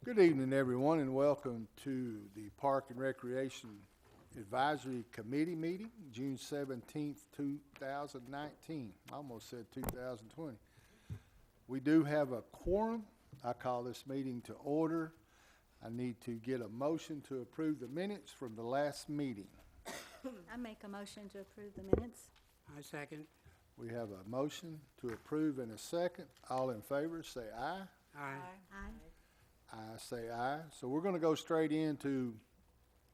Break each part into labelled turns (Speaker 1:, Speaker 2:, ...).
Speaker 1: Good evening, everyone, and welcome to the Park and Recreation Advisory Committee meeting, June 17th, 2019. I almost said 2020. We do have a quorum. I call this meeting to order. I need to get a motion to approve the minutes from the last meeting.
Speaker 2: I make a motion to approve the minutes.
Speaker 3: I second.
Speaker 1: We have a motion to approve in a second. All in favor, say aye.
Speaker 3: Aye.
Speaker 2: Aye.
Speaker 1: I say aye. So we're going to go straight into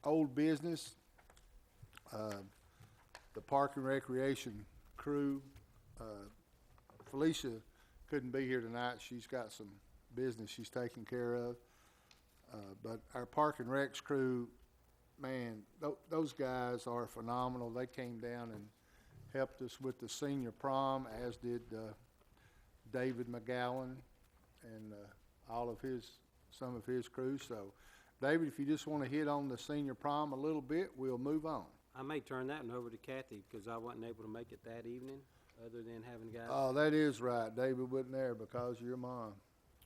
Speaker 1: old business. The Park and Recreation crew, Felicia couldn't be here tonight. She's got some business she's taking care of. But our Park and Recs crew, man, those guys are phenomenal. They came down and helped us with the senior prom, as did David McGowan and some of his crew. So, David, if you just want to hit on the senior prom a little bit, we'll move on.
Speaker 4: I may turn that one over to Kathy because I wasn't able to make it that evening, other than having guys.
Speaker 1: Oh, that is right. David wasn't there because of your mom.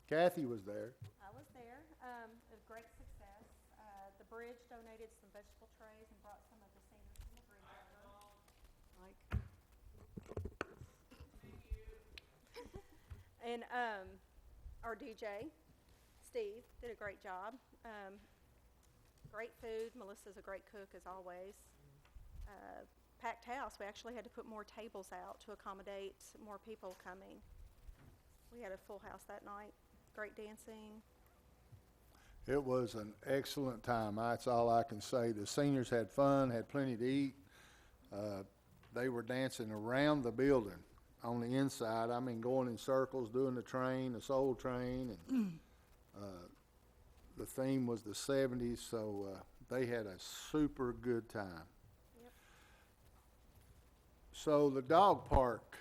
Speaker 1: Kathy was there.
Speaker 5: I was there. It was great success. The bridge donated some vegetable trays and brought some of the seniors from the bridge over. And our DJ, Steve, did a great job. Great food. Melissa's a great cook as always. Packed house. We actually had to put more tables out to accommodate more people coming. We had a full house that night. Great dancing.
Speaker 1: It was an excellent time. That's all I can say. The seniors had fun, had plenty to eat. They were dancing around the building on the inside. I mean, going in circles, doing the train, the soul train, and the theme was the 70s, so they had a super good time.
Speaker 5: Yep.
Speaker 1: So the dog park,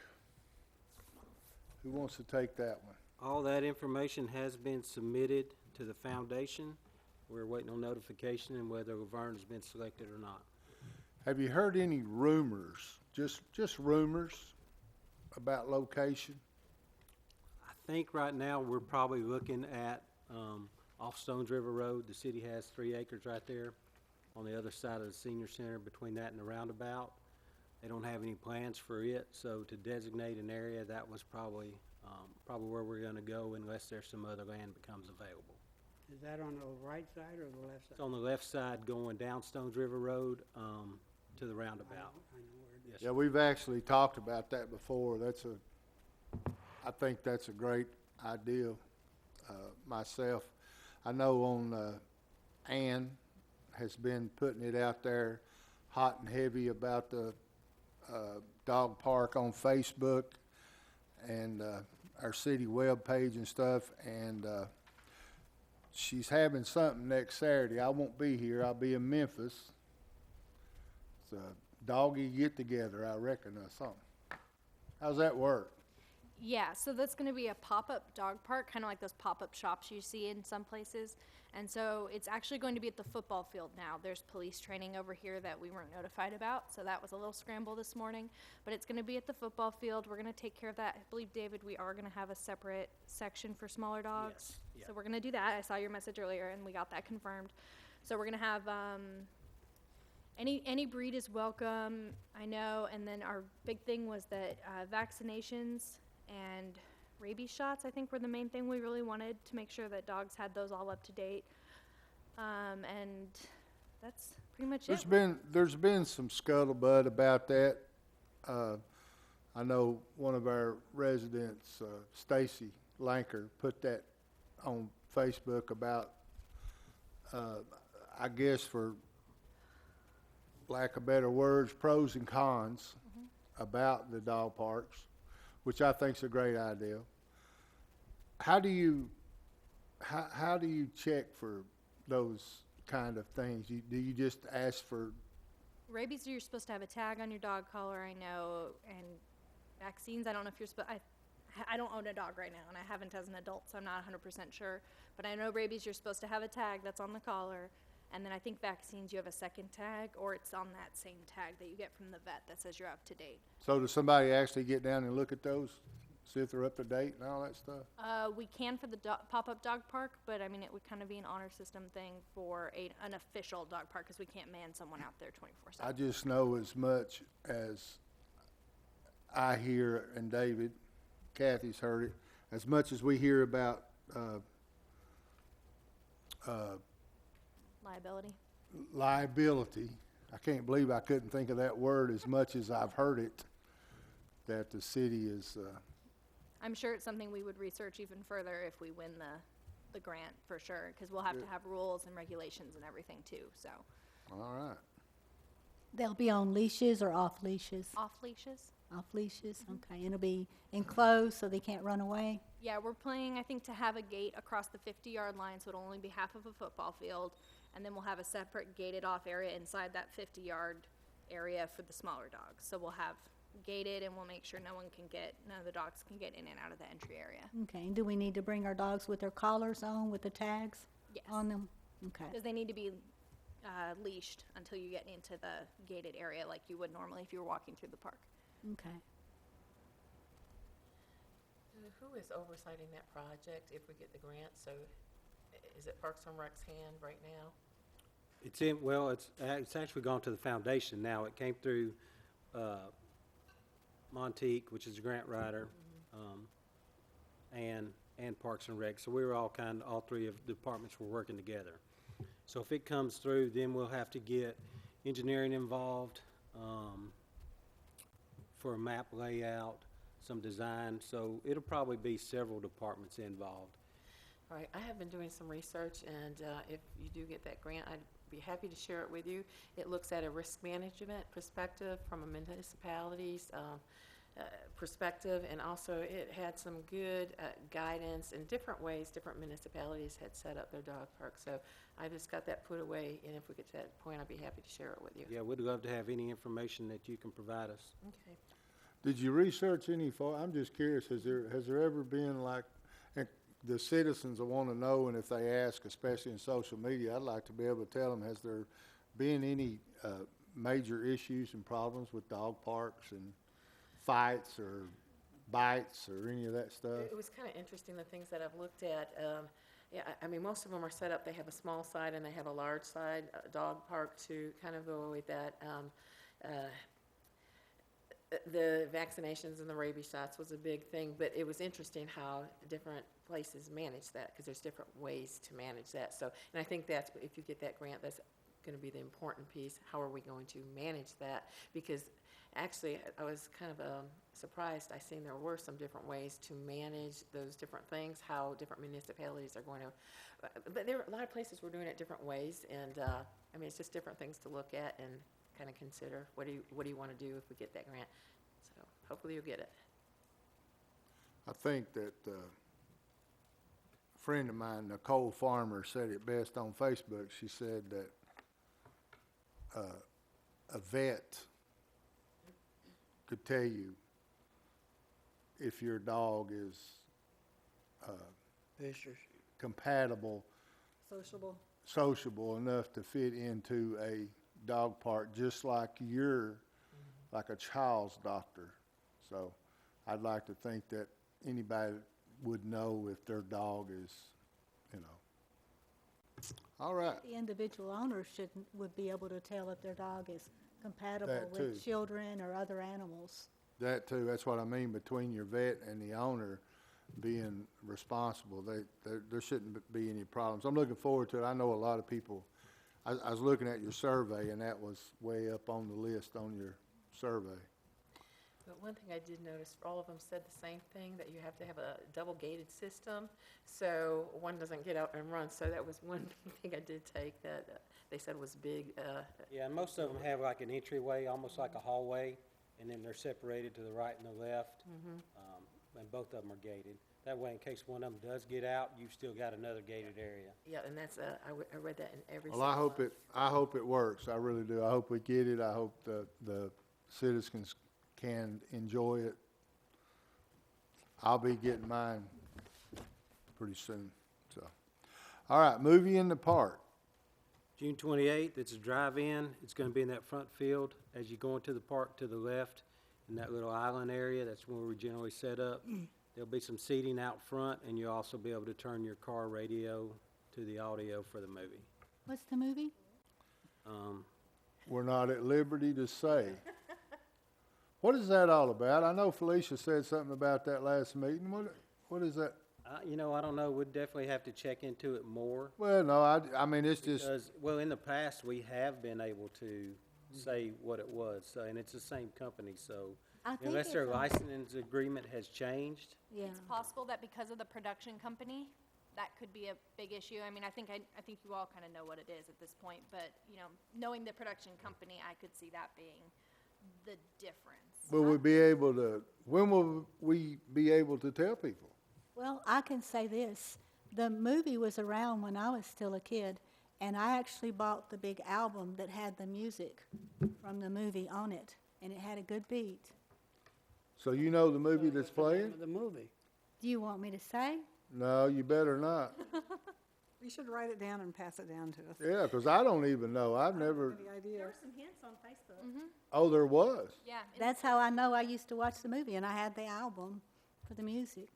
Speaker 1: who wants to take that one?
Speaker 4: All that information has been submitted to the foundation. We're waiting on notification and whether Vergne's been selected or not.
Speaker 1: Have you heard any rumors, just rumors about location?
Speaker 4: I think right now we're probably looking at off Stones River Road. The city has 3 acres right there on the other side of the senior center between that and the roundabout. They don't have any plans for it, so to designate an area, that was probably where we're going to go unless there's some other land becomes available.
Speaker 3: Is that on the right side or the left side?
Speaker 4: It's on the left side going down Stones River Road to the roundabout.
Speaker 3: I know where it is.
Speaker 4: Yes,
Speaker 1: Yeah,
Speaker 4: sir.
Speaker 1: we've actually talked about that before. I think that's a great idea. Myself, I know on Ann has been putting it out there hot and heavy about the dog park on Facebook and our city web page and stuff, and she's having something next Saturday. I won't be here. I'll be in Memphis. It's a doggy get-together, I reckon, or something. How's that work?
Speaker 2: Yeah, so that's going to be a pop-up dog park, kind of like those pop-up shops you see in some places. And so it's actually going to be at the football field now. There's police training over here that we weren't notified about, so that was a little scramble this morning. But it's going to be at the football field. We're going to take care of that. I believe, David, we are going to have a separate section for smaller dogs.
Speaker 4: Yes, yeah.
Speaker 2: So we're going to do that. I saw your message earlier, and we got that confirmed. So we're going to have any breed is welcome, I know. And then our big thing was that vaccinations and rabies shots, I think, were the main thing we really wanted to make sure that dogs had those all up to date. And that's pretty much it.
Speaker 1: There's been some scuttlebutt about that. I know one of our residents, Stacy Lanker, put that on Facebook about, I guess for lack of better words, pros and cons about the dog parks, which I think is a great idea. How do you check for those kind of things? Do you just ask for?
Speaker 2: Rabies, you're supposed to have a tag on your dog collar, I know, and vaccines, I don't know if you're supposed. I don't own a dog right now, and I haven't as an adult, so I'm not 100% sure. But I know rabies, you're supposed to have a tag that's on the collar. And then I think vaccines, you have a second tag, or it's on that same tag that you get from the vet that says you're up to date.
Speaker 1: So does somebody actually get down and look at those see if they're up to date and all that stuff?
Speaker 2: We can for the pop-up dog park, but I mean, it would kind of be an honor system thing for an official dog park, because we can't man someone out there 24/7.
Speaker 1: I just know as much as I hear, and David, Kathy's heard it, as much as we hear about
Speaker 2: Liability.
Speaker 1: liability, I can't believe I couldn't think of that word as much as I've heard it, that the city is,
Speaker 2: I'm sure it's something we would research even further if we win the grant, for sure, because we'll have to have rules and regulations and everything too, so.
Speaker 1: all right.
Speaker 6: They'll be on leashes or off leashes?
Speaker 2: Off leashes?
Speaker 6: Off leashes, okay. And it'll be enclosed so they can't run away?
Speaker 2: Yeah, we're planning, I think, to have a gate across the 50-yard line, so it'll only be half of a football field, and then we'll have a separate gated off area inside that 50-yard area for the smaller dogs. So we'll have gated, and we'll make sure none of the dogs can get in and out of the entry area.
Speaker 6: Okay, and do we need to bring our dogs with their collars on, with the tags
Speaker 2: Yes,
Speaker 6: on them? Okay,
Speaker 2: because they need to be leashed until you get into the gated area like you would normally if you were walking through the park.
Speaker 6: okay.
Speaker 7: Who is oversighting that project if we get the grant? So is it Parks and Rec's hand right now?
Speaker 4: It's actually gone to the foundation now. It came through Monteque, which is a grant writer, and Parks and Rec. So we were all three of the departments were working together. So if it comes through, then we'll have to get engineering involved for a map layout, some design. So it'll probably be several departments involved.
Speaker 7: All right, I have been doing some research, and if you do get that grant, I'd be happy to share it with you. It looks at a risk management perspective from a municipality's perspective, and also it had some good guidance in different ways different municipalities had set up their dog park. So I just got that put away, and if we get to that point, I'd be happy to share it with you.
Speaker 4: Yeah, we'd love to have any information that you can provide us.
Speaker 7: Okay.
Speaker 1: Did you research any I'm just curious, has there ever been like, and the citizens will want to know, and if they ask, especially in social media, I'd like to be able to tell them, has there been any major issues and problems with dog parks and fights or bites or any of that stuff?
Speaker 7: It was kind of interesting, the things that I've looked at. Yeah, I mean, most of them are set up, they have a small side and they have a large side dog park to kind of go with that. The vaccinations and the rabies shots was a big thing, but it was interesting how different places manage that, because there's different ways to manage that. So, and I think that's, if you get that grant, that's going to be the important piece. How are we going to manage that? Because actually, I was kind of surprised. I seen there were some different ways to manage those different things, how different municipalities are going to, but there are a lot of places we're doing it different ways, and I mean, it's just different things to look at and kind of consider. What do you want to do if we get that grant? So hopefully you'll get it.
Speaker 1: I think that a friend of mine, Nicole Farmer, said it best on Facebook. She said that a vet could tell you if your dog is compatible, sociable enough to fit into a dog park, just like you're like a child's doctor. So I'd like to think that anybody would know if their dog is, All right.
Speaker 6: The individual owners would be able to tell if their dog is compatible
Speaker 1: That too.
Speaker 6: with children or other animals.
Speaker 1: That too, that's what I mean, between your vet and the owner being responsible, there shouldn't be any problems. I'm looking forward to it. I know a lot of people, I was looking at your survey, and that was way up on the list on your survey.
Speaker 7: But one thing I did notice, all of them said the same thing, that you have to have a double gated system, so one doesn't get out and run. So that was one thing I did take that they said was big.
Speaker 4: Yeah, and most of them have like an entryway, almost like a hallway, and then they're separated to the right and the left, and both of them are gated. That way, in case one of them does get out, you've still got another gated area.
Speaker 7: Yeah, and that's I read that in every.
Speaker 1: Well, I hope it works. I really do. I hope we get it. I hope the citizens can enjoy it. I'll be getting mine pretty soon. So, all right, movie in the park.
Speaker 4: June 28th, it's a drive-in. It's going to be in that front field as you go into the park to the left in that little island area. That's where we generally set up. There'll be some seating out front, and you'll also be able to turn your car radio to the audio for the movie.
Speaker 6: What's the movie?
Speaker 1: We're not at liberty to say. What is that all about? I know Felicia said something about that last meeting. What is that?
Speaker 4: You know, I don't know, we'd definitely have to check into it more.
Speaker 1: Well, no, I mean, it's just,
Speaker 4: Because, well, in the past, we have been able to say what it was, so, and it's the same company, so
Speaker 6: I think
Speaker 4: unless their
Speaker 6: it's on-
Speaker 4: licensing agreement has changed,
Speaker 6: Yeah.
Speaker 2: It's possible that because of the production company, that could be a big issue. I mean, I think you all kind of know what it is at this point, but, you know, knowing the production company, I could see that being the difference.
Speaker 1: will we be able to, when will we be able to tell people?
Speaker 6: Well, I can say this. The movie was around when I was still a kid, and I actually bought the big album that had the music from the movie on it, and it had a good beat.
Speaker 1: So you know the movie that's
Speaker 3: What's the name
Speaker 1: playing?
Speaker 3: of the movie?
Speaker 6: Do you want me to say?
Speaker 1: No, you better not.
Speaker 8: You should write it down and pass it down to us.
Speaker 1: Yeah, 'cause I don't even know. I've never,
Speaker 8: Any idea?
Speaker 5: There were some hints on Facebook.
Speaker 1: oh, there was.
Speaker 2: Yeah.
Speaker 6: That's how I know I used to watch the movie, and I had the album for the music.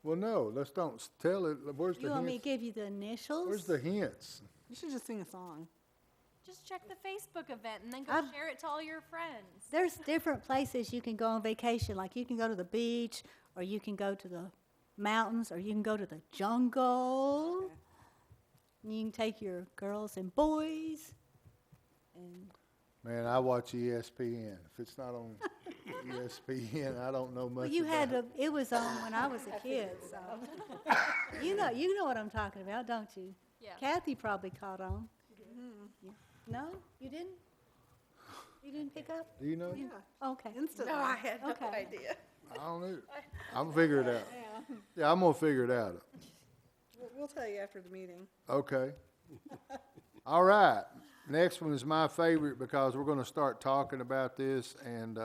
Speaker 1: Well, no, let's don't tell it. Where's
Speaker 6: You
Speaker 1: the
Speaker 6: want me to
Speaker 1: hints?
Speaker 6: give you the initials?
Speaker 1: Where's the hints?
Speaker 8: You should just sing a song.
Speaker 2: Just check the Facebook event and then go
Speaker 6: I've-
Speaker 2: share it to all your friends.
Speaker 6: There's different places you can go on vacation. Like you can go to the beach, or you can go to the mountains, or you can go to the jungle. And you can take your girls and boys. And
Speaker 1: Man, I watch ESPN. If it's not on ESPN, I don't know much
Speaker 6: well, you had
Speaker 1: about
Speaker 6: to. It was on when I was a kid, so you know what I'm talking about, don't you?
Speaker 2: Yeah.
Speaker 6: Kathy probably caught on. Yeah. No, you didn't. You didn't pick up.
Speaker 1: Do you know?
Speaker 8: Yeah,
Speaker 6: Okay.
Speaker 8: instantly.
Speaker 5: No, I had no
Speaker 6: Okay.
Speaker 5: idea.
Speaker 1: I don't know. I'm gonna figure it out. Yeah, I'm gonna figure it out.
Speaker 8: We'll tell you after the meeting.
Speaker 1: Okay. All right. Next one is my favorite because we're gonna start talking about this and,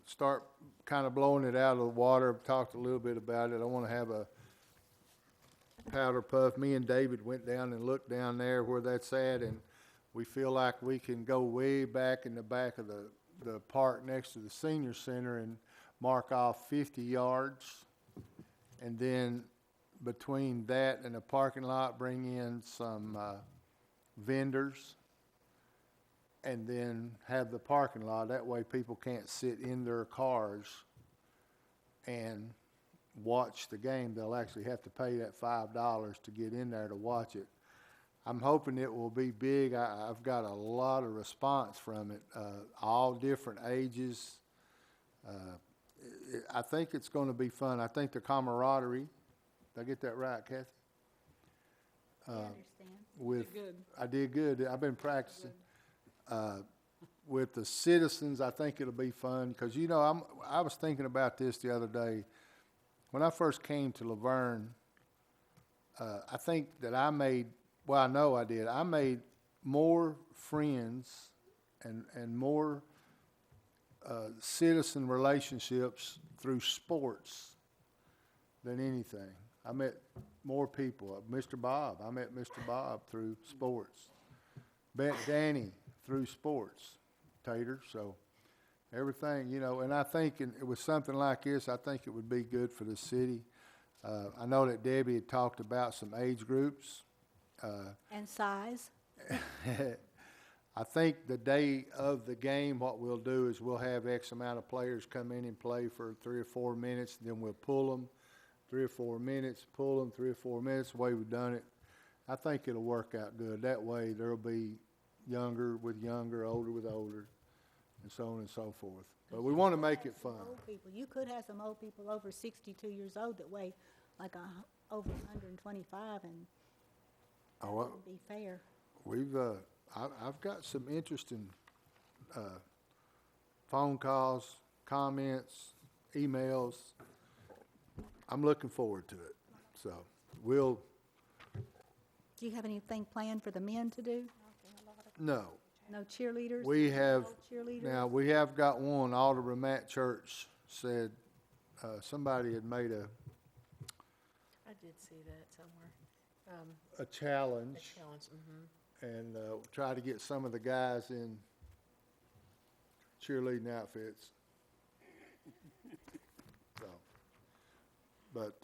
Speaker 1: start kind of blowing it out of the water. I've talked a little bit about it. I wanna have a powder puff. Me and David went down and looked down there where that's at, and we feel like we can go way back in the back of the park next to the senior center and mark off 50 yards. And then between that and the parking lot, bring in some vendors. And then have the parking lot. That way people can't sit in their cars and watch the game. They'll actually have to pay that $5 to get in there to watch it. I'm hoping it will be big. I've got a lot of response from it, all different ages. I think it's going to be fun. I think the camaraderie, did I get that right, Kathy?
Speaker 6: I understand.
Speaker 1: With,
Speaker 8: Good.
Speaker 1: I did good. I've been practicing. With the citizens, I think it'll be fun because, you know, I was thinking about this the other day. When I first came to Laverne, I think that I know I did. I made more friends and more citizen relationships through sports than anything. I met more people. I met Mr. Bob through sports. Met Danny through sports, Tater. So everything, you know, and I think it was something like this, I think it would be good for the city. I know that Debbie had talked about some age groups.
Speaker 6: And size.
Speaker 1: I think the day of the game, what we'll do is we'll have X amount of players come in and play for 3 or 4 minutes, then we'll pull them 3 or 4 minutes, pull them 3 or 4 minutes, the way we've done it. I think it'll work out good. That way there'll be younger with younger, older with older, and so on and so forth. But we want to make it fun.
Speaker 6: Old people. You could have some old people over 62 years old that weigh like over 125, and that
Speaker 1: Oh, well,
Speaker 6: wouldn't be fair.
Speaker 1: I've got some interesting phone calls, comments, emails. I'm looking forward to it. So we'll,
Speaker 6: Do you have anything planned for the men to do?
Speaker 1: no.
Speaker 6: No cheerleaders?
Speaker 1: We have,
Speaker 6: No cheerleaders?
Speaker 1: now, we have got one. Alderman Matt Church said, somebody had made a
Speaker 7: I did see that somewhere. A
Speaker 1: challenge
Speaker 7: challenge,
Speaker 1: and try to get some of the guys in cheerleading outfits. But,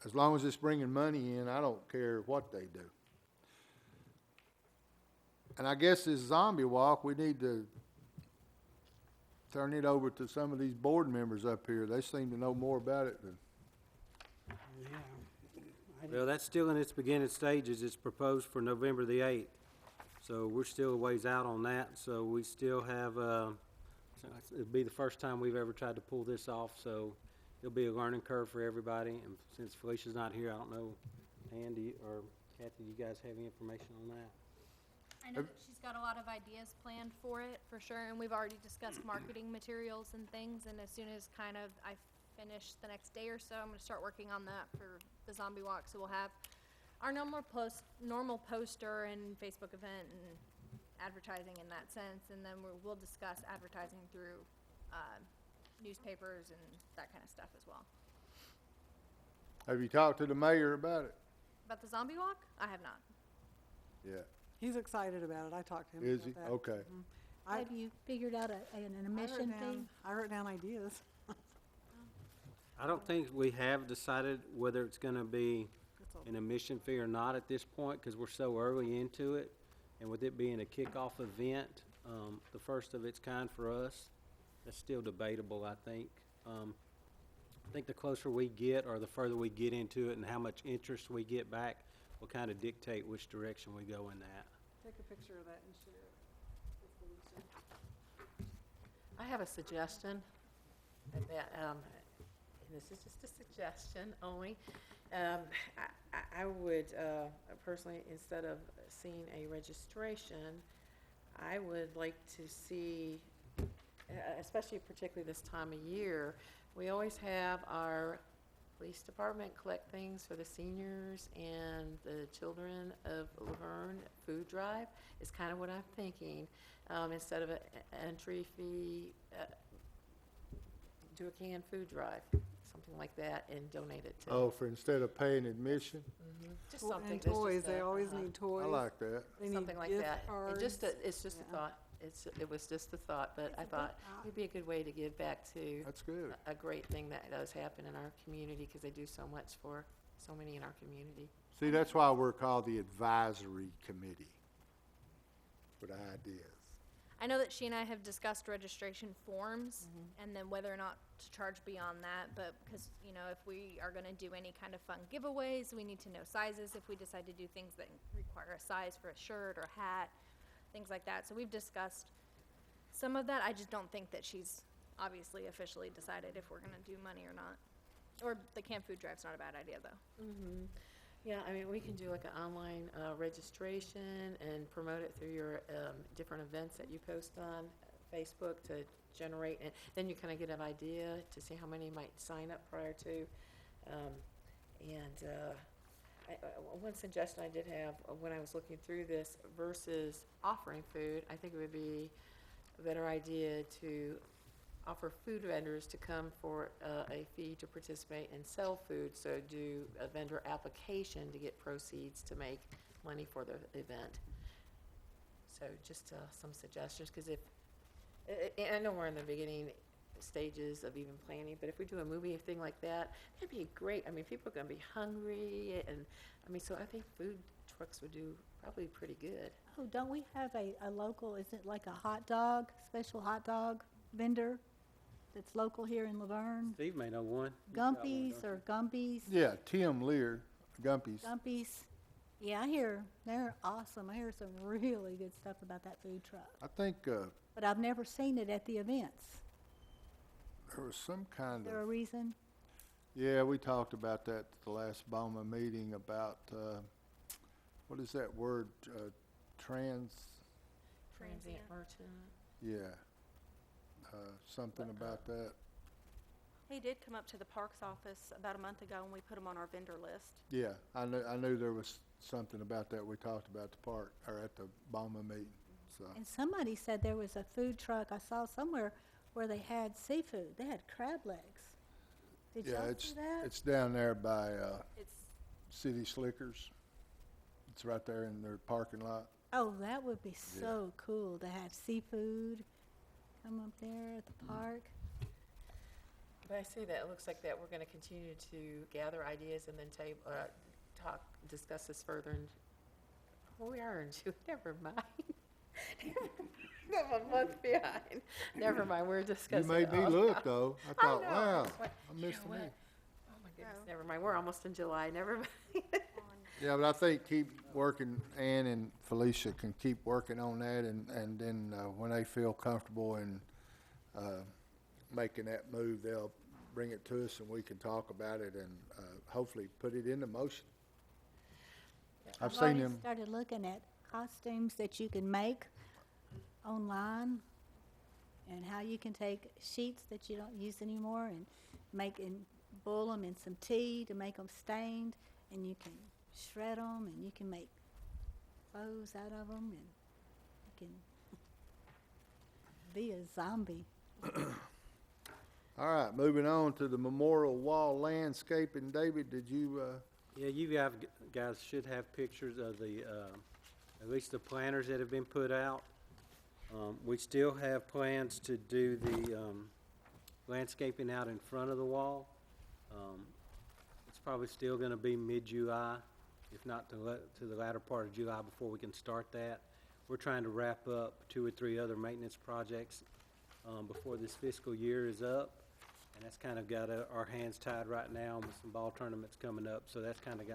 Speaker 1: as long as it's bringing money in, I don't care what they do. And I guess this zombie walk, we need to turn it over to some of these board members up here. They seem to know more about it than,
Speaker 3: Yeah.
Speaker 4: Well, that's still in its beginning stages. It's proposed for November the 8th. So we're still a ways out on that. So we still have, it'll be the first time we've ever tried to pull this off. So it'll be a learning curve for everybody. And since Felicia's not here, I don't know, Andy or Kathy, you guys have any information on that?
Speaker 2: I know that she's got a lot of ideas planned for it, for sure, and we've already discussed marketing materials and things, and as soon as kind of I finish the next day or so, I'm gonna start working on that for the zombie walk, so we'll have our normal poster and Facebook event and advertising in that sense, and then we'll discuss advertising through, newspapers and that kind of stuff as well.
Speaker 1: have you talked to the mayor about it?
Speaker 2: About the zombie walk? I have not.
Speaker 1: Yeah.
Speaker 8: He's excited about it. I talked to him
Speaker 1: Is
Speaker 8: about
Speaker 1: he?
Speaker 8: that.
Speaker 1: Okay.
Speaker 8: I-
Speaker 6: Have you figured out an admission fee?
Speaker 8: I wrote down ideas.
Speaker 4: I don't think we have decided whether it's gonna be
Speaker 8: That's all.
Speaker 4: an admission fee or not at this point, because we're so early into it. And with it being a kickoff event, the first of its kind for us, that's still debatable, I think. I think the closer we get or the further we get into it and how much interest we get back will kind of dictate which direction we go in that.
Speaker 8: Take a picture of that and share it with Felicia.
Speaker 7: I have a suggestion that, and this is just a suggestion only. I would personally, instead of seeing a registration, I would like to see, especially particularly this time of year, we always have our police department collect things for the seniors and the children of Laverne food drive is kind of what I'm thinking. Instead of an entry fee, do a canned food drive, something like that, and donate it to.
Speaker 1: Oh, for instead of paying admission?
Speaker 7: Just
Speaker 8: Well,
Speaker 7: something.
Speaker 8: and
Speaker 7: that's just
Speaker 8: toys, they
Speaker 7: a-
Speaker 8: always need toys.
Speaker 1: I like that.
Speaker 8: They need
Speaker 7: Something like
Speaker 8: gift
Speaker 7: that.
Speaker 8: cards.
Speaker 7: It's just a
Speaker 8: Yeah.
Speaker 7: thought. It was just a thought, but I thought it'd be a good way to give back to
Speaker 1: That's good.
Speaker 7: a great thing that does happen in our community, because they do so much for so many in our community.
Speaker 1: See, that's why we're called the advisory committee with ideas.
Speaker 2: I know that she and I have discussed registration forms and then whether or not to charge beyond that, but because, you know, if we are gonna do any kind of fun giveaways, we need to know sizes if we decide to do things that require a size for a shirt or hat, things like that. So we've discussed some of that. I just don't think that she's obviously officially decided if we're gonna do money or not. Or the canned food drive's not a bad idea, though.
Speaker 7: Yeah, I mean, we can do like an online registration and promote it through your different events that you post on Facebook to generate, and then you kind of get an idea to see how many might sign up prior to. One suggestion I did have when I was looking through this versus offering food, I think it would be a better idea to offer food vendors to come for a fee to participate and sell food, so do a vendor application to get proceeds to make money for the event. So just some suggestions, because I know we're in the beginning stages of even planning, but if we do a movie thing like that, that'd be great. I mean, people are gonna be hungry, and, I mean, so I think food trucks would do probably pretty good.
Speaker 6: Oh, don't we have a local, is it like a hot dog, special hot dog vendor that's local here in Laverne?
Speaker 4: Steve may know one. He's got one,
Speaker 6: Gumpies
Speaker 4: don't
Speaker 6: or Gumpies?
Speaker 1: Yeah, Tim Lear, Gumpy's.
Speaker 6: Gumpies. Yeah, I hear, they're awesome. I hear some really good stuff about that food truck.
Speaker 1: I think,
Speaker 6: But I've never seen it at the events.
Speaker 1: there was some kind
Speaker 6: Is there a
Speaker 1: of,
Speaker 6: reason?
Speaker 1: yeah, we talked about that at the last BOMA meeting about, what is that word,
Speaker 7: Transient merchant.
Speaker 1: yeah. Something about that.
Speaker 5: He did come up to the Parks office about a month ago, and we put him on our vendor list.
Speaker 1: Yeah, I knew there was something about that we talked about at the park, or at the BOMA meeting, so.
Speaker 6: And somebody said there was a food truck I saw somewhere where they had seafood. They had crab legs. Did
Speaker 1: Yeah,
Speaker 6: y'all see that?
Speaker 1: it's down there by,
Speaker 5: It's,
Speaker 1: City Slickers. It's right there in their parking lot.
Speaker 6: Oh, that would be so cool to have seafood come up there at the park.
Speaker 7: But I say that, it looks like that we're gonna continue to gather ideas and then discuss this further and, well, we are in June, never mind. I'm a month behind. Never mind, we're
Speaker 1: You
Speaker 7: discussing.
Speaker 1: made me
Speaker 7: all-
Speaker 1: look, though. I thought,
Speaker 7: know,
Speaker 1: wow,
Speaker 7: it's like,
Speaker 1: I missed
Speaker 7: you
Speaker 1: the
Speaker 7: know
Speaker 1: meeting.
Speaker 7: Oh my goodness, never mind, we're almost in July, never mind.
Speaker 1: Yeah, but I think keep working, Ann and Felicia can keep working on that, and then when they feel comfortable in making that move, they'll bring it to us and we can talk about it and hopefully put it into motion. I've seen
Speaker 6: already
Speaker 1: them.
Speaker 6: started looking at costumes that you can make online and how you can take sheets that you don't use anymore and boil them in some tea to make them stained, and you can shred them and you can make clothes out of them, and you can be a zombie.
Speaker 1: All right, moving on to the memorial wall landscaping. David, did you,
Speaker 4: Yeah, you guys should have pictures of the, at least the planters that have been put out. We still have plans to do the landscaping out in front of the wall. It's probably still gonna be mid-July, if not to the latter part of July before we can start that. We're trying to wrap up 2 or 3 other maintenance projects before this fiscal year is up. And that's kind of got our hands tied right now with some ball tournaments coming up, so that's kind of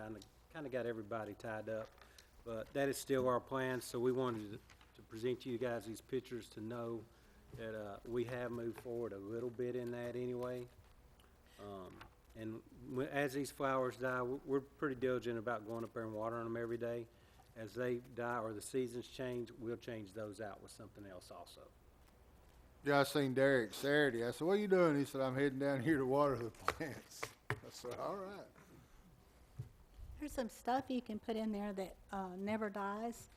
Speaker 4: got everybody tied up. But that is still our plan, so we wanted to present you guys these pictures to know that we have moved forward a little bit in that anyway. And as these flowers die, we're pretty diligent about going up there and watering them every day. As they die or the seasons change, we'll change those out with something else also.
Speaker 1: yeah, I seen Derek Saturday. I said, what are you doing? He said, I'm heading down here to water the plants. I said, all right.
Speaker 6: There's some stuff you can put in there that never dies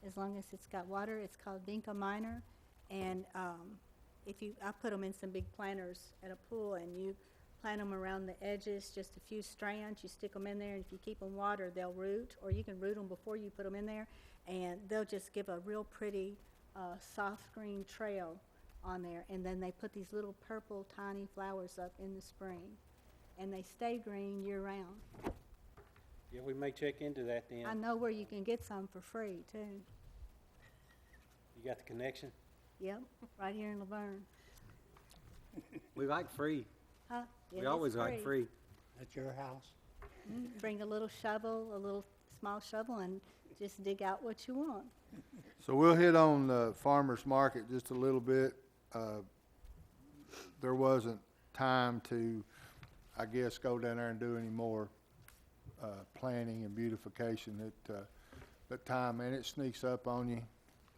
Speaker 6: as long as it's got water. It's called Vinca minor, and I put them in some big planters at a pool, and you plant them around the edges, just a few strands. You stick them in there, and if you keep them watered, they'll root, or you can root them before you put them in there, and they'll just give a real pretty soft green trail on there. And then they put these little purple tiny flowers up in the spring, and they stay green year round.
Speaker 4: Yeah, we may check into that then.
Speaker 6: I know where you can get some for free too.
Speaker 4: You got the connection?
Speaker 6: Yep, right here in Laverne.
Speaker 4: We like free.
Speaker 6: Huh? Yeah,
Speaker 4: We
Speaker 6: it's
Speaker 4: always like free.
Speaker 3: At your house?
Speaker 6: Bring a little shovel, a little small shovel, and just dig out what you want.
Speaker 1: So we'll hit on the farmer's market just a little bit. There wasn't time to, I guess, go down there and do any more planning and beautification. But time, man, it sneaks up on you.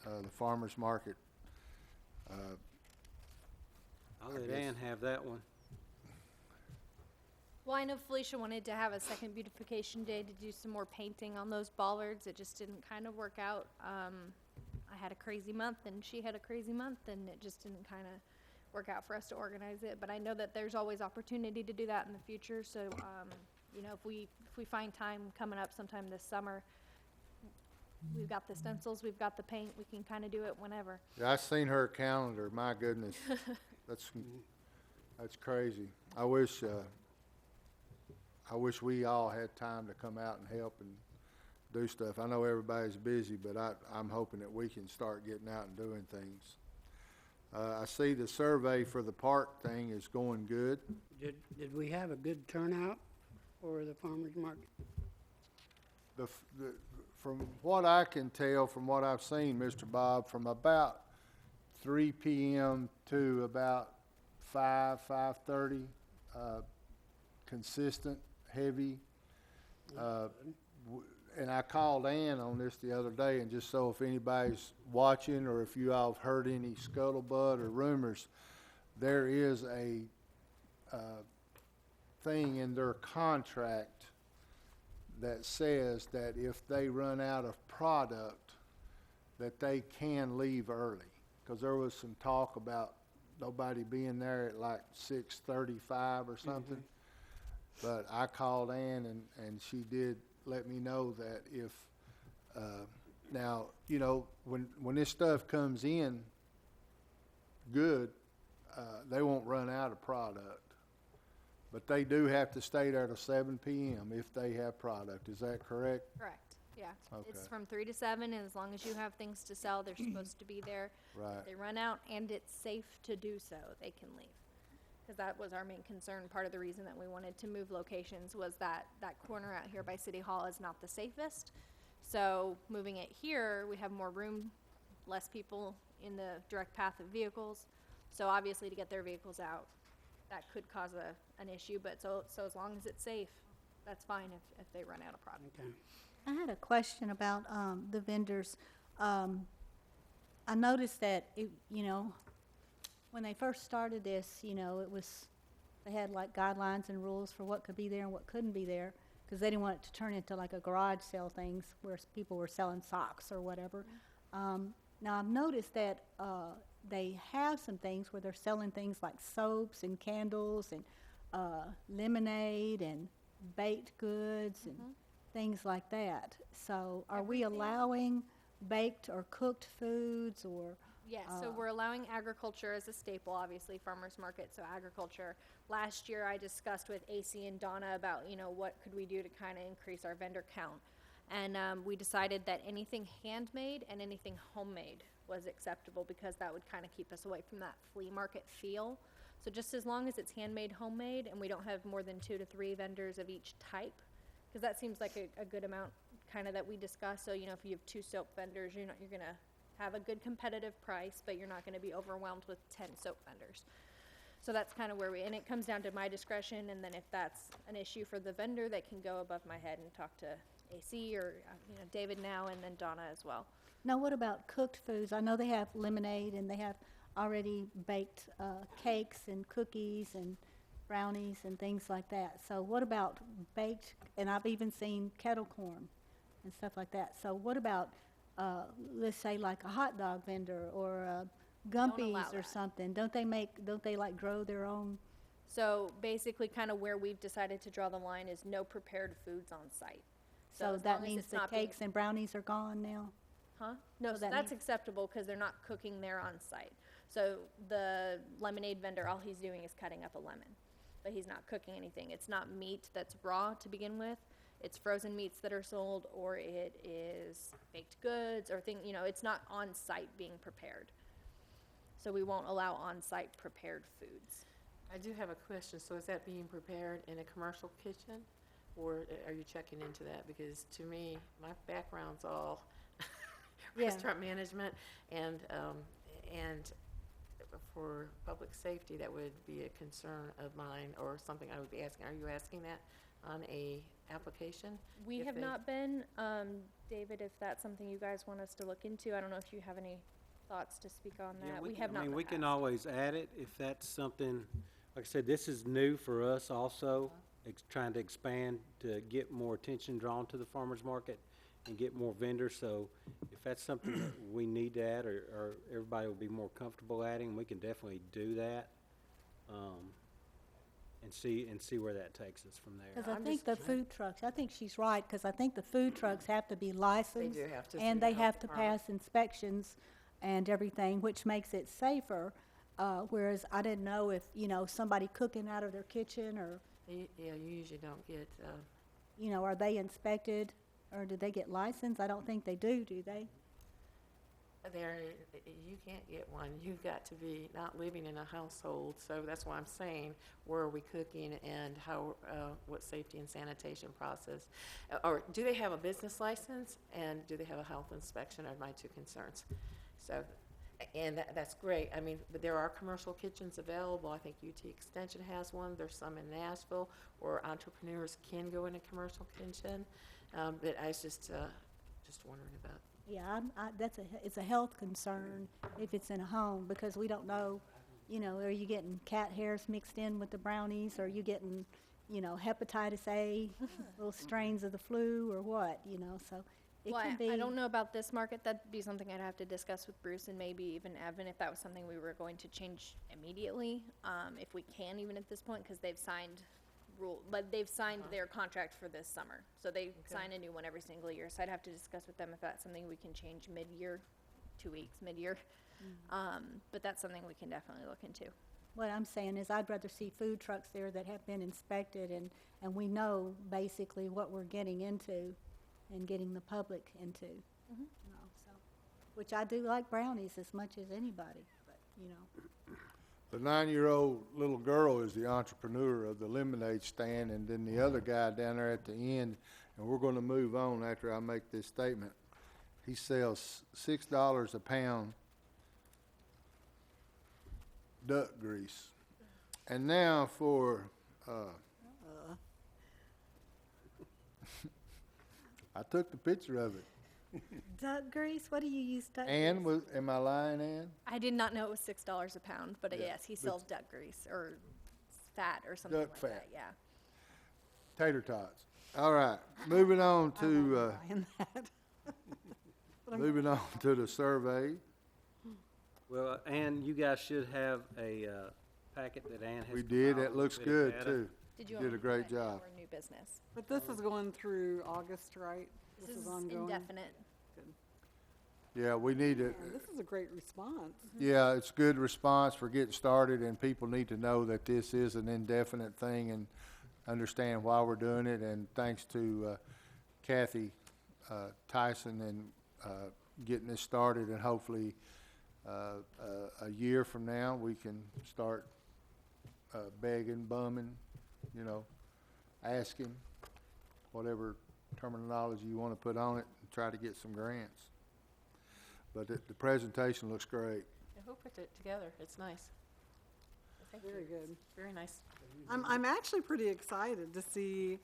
Speaker 1: The farmer's market.
Speaker 4: I'll let Ann have that one.
Speaker 2: Well, I know Felicia wanted to have a second beautification day to do some more painting on those bollards. It just didn't kind of work out. I had a crazy month and she had a crazy month, and it just didn't kind of work out for us to organize it. But I know that there's always opportunity to do that in the future. So, you know, if we find time coming up sometime this summer, we've got the stencils, we've got the paint, we can kind of do it whenever.
Speaker 1: Yeah, I seen her calendar. My goodness, that's crazy. I wish we all had time to come out and help and do stuff. I know everybody's busy, but I'm hoping that we can start getting out and doing things. I see the survey for the park thing is going good.
Speaker 3: Did we have a good turnout for the farmer's market?
Speaker 1: From what I can tell, from what I've seen, Mr. Bob, from about 3 p.m. to about 5:30, consistent, heavy. And I called Ann on this the other day, and just so if anybody's watching or if you all have heard any scuttlebutt or rumors, there is a thing in their contract that says that if they run out of product, that they can leave early. Because there was some talk about nobody being there at like 6:35 or something. But I called Ann, and she did let me know that if, now, you know, when this stuff comes in good, they won't run out of product. But they do have to stay there till 7 PM if they have product. Is that correct?
Speaker 2: Correct, yeah. It's
Speaker 1: Okay.
Speaker 2: from 3 to 7, and as long as you have things to sell, they're supposed to be there.
Speaker 1: Right.
Speaker 2: If they run out and it's safe to do so, they can leave. Because that was our main concern. Part of the reason that we wanted to move locations was that that corner out here by City Hall is not the safest. So moving it here, we have more room, less people in the direct path of vehicles. So obviously to get their vehicles out, that could cause an issue, but so as long as it's safe, that's fine if they run out of product.
Speaker 3: Okay.
Speaker 6: I had a question about the vendors. I noticed that, when they first started this, they had like guidelines and rules for what could be there and what couldn't be there, because they didn't want it to turn into like a garage sale things where people were selling socks or whatever. Now, I've noticed that they have some things where they're selling things like soaps and candles and lemonade and baked goods and things like that. So are we
Speaker 2: Everything.
Speaker 6: allowing baked or cooked foods or?
Speaker 2: Yes, so we're allowing agriculture as a staple, obviously, farmers market, so agriculture. Last year, I discussed with AC and Donna about, what could we do to kind of increase our vendor count. And we decided that anything handmade and anything homemade was acceptable because that would kind of keep us away from that flea market feel. So just as long as it's handmade, homemade, and we don't have more than 2 to 3 vendors of each type, because that seems like a good amount kind of that we discussed. So, if you have 2 soap vendors, you're going to have a good competitive price, but you're not going to be overwhelmed with 10 soap vendors. So that's kind of where and it comes down to my discretion, and then if that's an issue for the vendor, they can go above my head and talk to AC or, David now, and then Donna as well.
Speaker 6: Now, what about cooked foods? I know they have lemonade and they have already baked cakes and cookies and brownies and things like that. So what about baked, and I've even seen kettle corn and stuff like that. So what about, let's say like a hot dog vendor or
Speaker 2: allow
Speaker 6: Gumpies or
Speaker 2: that.
Speaker 6: something? Don't they like grow their own?
Speaker 2: So basically kind of where we've decided to draw the line is no prepared foods on site.
Speaker 6: So
Speaker 2: as
Speaker 6: that
Speaker 2: long as
Speaker 6: means
Speaker 2: it's
Speaker 6: the
Speaker 2: not being-
Speaker 6: cakes and brownies are gone now?
Speaker 2: Huh? No,
Speaker 6: So
Speaker 2: so
Speaker 6: that
Speaker 2: that's
Speaker 6: means-
Speaker 2: acceptable because they're not cooking there on site. So the lemonade vendor, all he's doing is cutting up a lemon, but he's not cooking anything. It's not meat that's raw to begin with. It's frozen meats that are sold, or it is baked goods or it's not on site being prepared. So we won't allow on site prepared foods.
Speaker 7: I do have a question. So is that being prepared in a commercial kitchen? Or are you checking into that? Because to me, my background's all
Speaker 6: Yeah.
Speaker 7: restaurant management, and for public safety, that would be a concern of mine or something I would be asking. Are you asking that on a application?
Speaker 2: We
Speaker 7: If
Speaker 2: have
Speaker 7: they-
Speaker 2: not been, David, if that's something you guys want us to look into. I don't know if you have any thoughts to speak on
Speaker 4: Yeah,
Speaker 2: that. We
Speaker 4: can-
Speaker 2: have not
Speaker 4: I mean,
Speaker 2: been
Speaker 4: we can
Speaker 2: asked.
Speaker 4: always add it if that's something, like I said, this is new for us also, trying to expand to get more attention drawn to the farmer's market and get more vendors. So if that's something that we need to add or everybody will be more comfortable adding, we can definitely do that. And see where that takes us from there.
Speaker 6: Because I
Speaker 7: I'm
Speaker 6: think
Speaker 7: just
Speaker 6: the food trucks, I think she's right, because I think the food trucks have to be licensed.
Speaker 7: do have to
Speaker 6: And
Speaker 7: through
Speaker 6: they
Speaker 7: the
Speaker 6: have
Speaker 7: health
Speaker 6: to
Speaker 7: department.
Speaker 6: pass inspections and everything, which makes it safer. Whereas I didn't know if, somebody cooking out of their kitchen or,
Speaker 7: Yeah, you usually don't get,
Speaker 6: are they inspected or do they get licensed? I don't think they do they?
Speaker 7: you can't get one. You've got to be not living in a household. So that's why I'm saying, where are we cooking and how, what safety and sanitation process? Or do they have a business license and do they have a health inspection are my 2 concerns. So, and that's great. I mean, but there are commercial kitchens available. I think UT Extension has one. There's some in Nashville where entrepreneurs can go in a commercial kitchen. But I was just wondering about.
Speaker 6: Yeah, it's a health concern if it's in a home, because we don't know, are you getting cat hairs mixed in with the brownies? Or are you getting, hepatitis A, little strains of the flu or what, so it
Speaker 2: Well,
Speaker 6: can be.
Speaker 2: I don't know about this market. That'd be something I'd have to discuss with Bruce and maybe even Evan if that was something we were going to change immediately, if we can even at this point, because they've signed their contract for this summer. So they sign a new one every single year. So I'd have to discuss with them if that's something we can change mid-year, 2 weeks, mid-year. But that's something we can definitely look into.
Speaker 6: what I'm saying is I'd rather see food trucks there that have been inspected and we know basically what we're getting into and getting the public into. You know, so, which I do like brownies as much as anybody, but, you know.
Speaker 1: The 9-year-old little girl is the entrepreneur of the lemonade stand, and then the other guy down there at the end, and we're gonna move on after I make this statement. He sells $6 a pound duck grease. And now for, I took the picture of it.
Speaker 6: Duck grease? What do you use duck
Speaker 1: Ann,
Speaker 6: grease?
Speaker 1: am I lying, Ann?
Speaker 2: I did not know it was $6 a pound, but
Speaker 1: Yeah,
Speaker 2: yes, he
Speaker 1: but-
Speaker 2: sells duck grease or fat or something
Speaker 1: Duck
Speaker 2: like
Speaker 1: fat.
Speaker 2: that. Yeah.
Speaker 1: Tater tots. All right, moving on
Speaker 3: I
Speaker 1: to,
Speaker 3: won't mind that.
Speaker 1: moving on to the survey.
Speaker 4: Well, Ann, you guys should have a packet that Ann has.
Speaker 1: We did,
Speaker 4: compiled
Speaker 1: it looks
Speaker 4: with a bit of
Speaker 1: good
Speaker 4: data.
Speaker 1: too.
Speaker 2: Did
Speaker 1: You
Speaker 2: you want
Speaker 1: did
Speaker 2: me
Speaker 1: a
Speaker 2: to do
Speaker 1: great
Speaker 2: that now
Speaker 1: job.
Speaker 2: or new business?
Speaker 8: But this is going through August, right?
Speaker 2: This is
Speaker 8: ongoing?
Speaker 2: indefinite.
Speaker 1: Yeah, we need it.
Speaker 8: Yeah, this is a great response.
Speaker 1: Yeah, it's good response for getting started, and people need to know that this is an indefinite thing and understand why we're doing it. And thanks to Kathy Tyson and getting this started, and hopefully a year from now, we can start begging, bumming, you know, asking, whatever terminology you want to put on it, and try to get some grants. But the presentation looks great.
Speaker 7: Who put it together? It's nice. Thank you.
Speaker 8: Very good.
Speaker 7: Very nice.
Speaker 8: I'm actually pretty excited to see.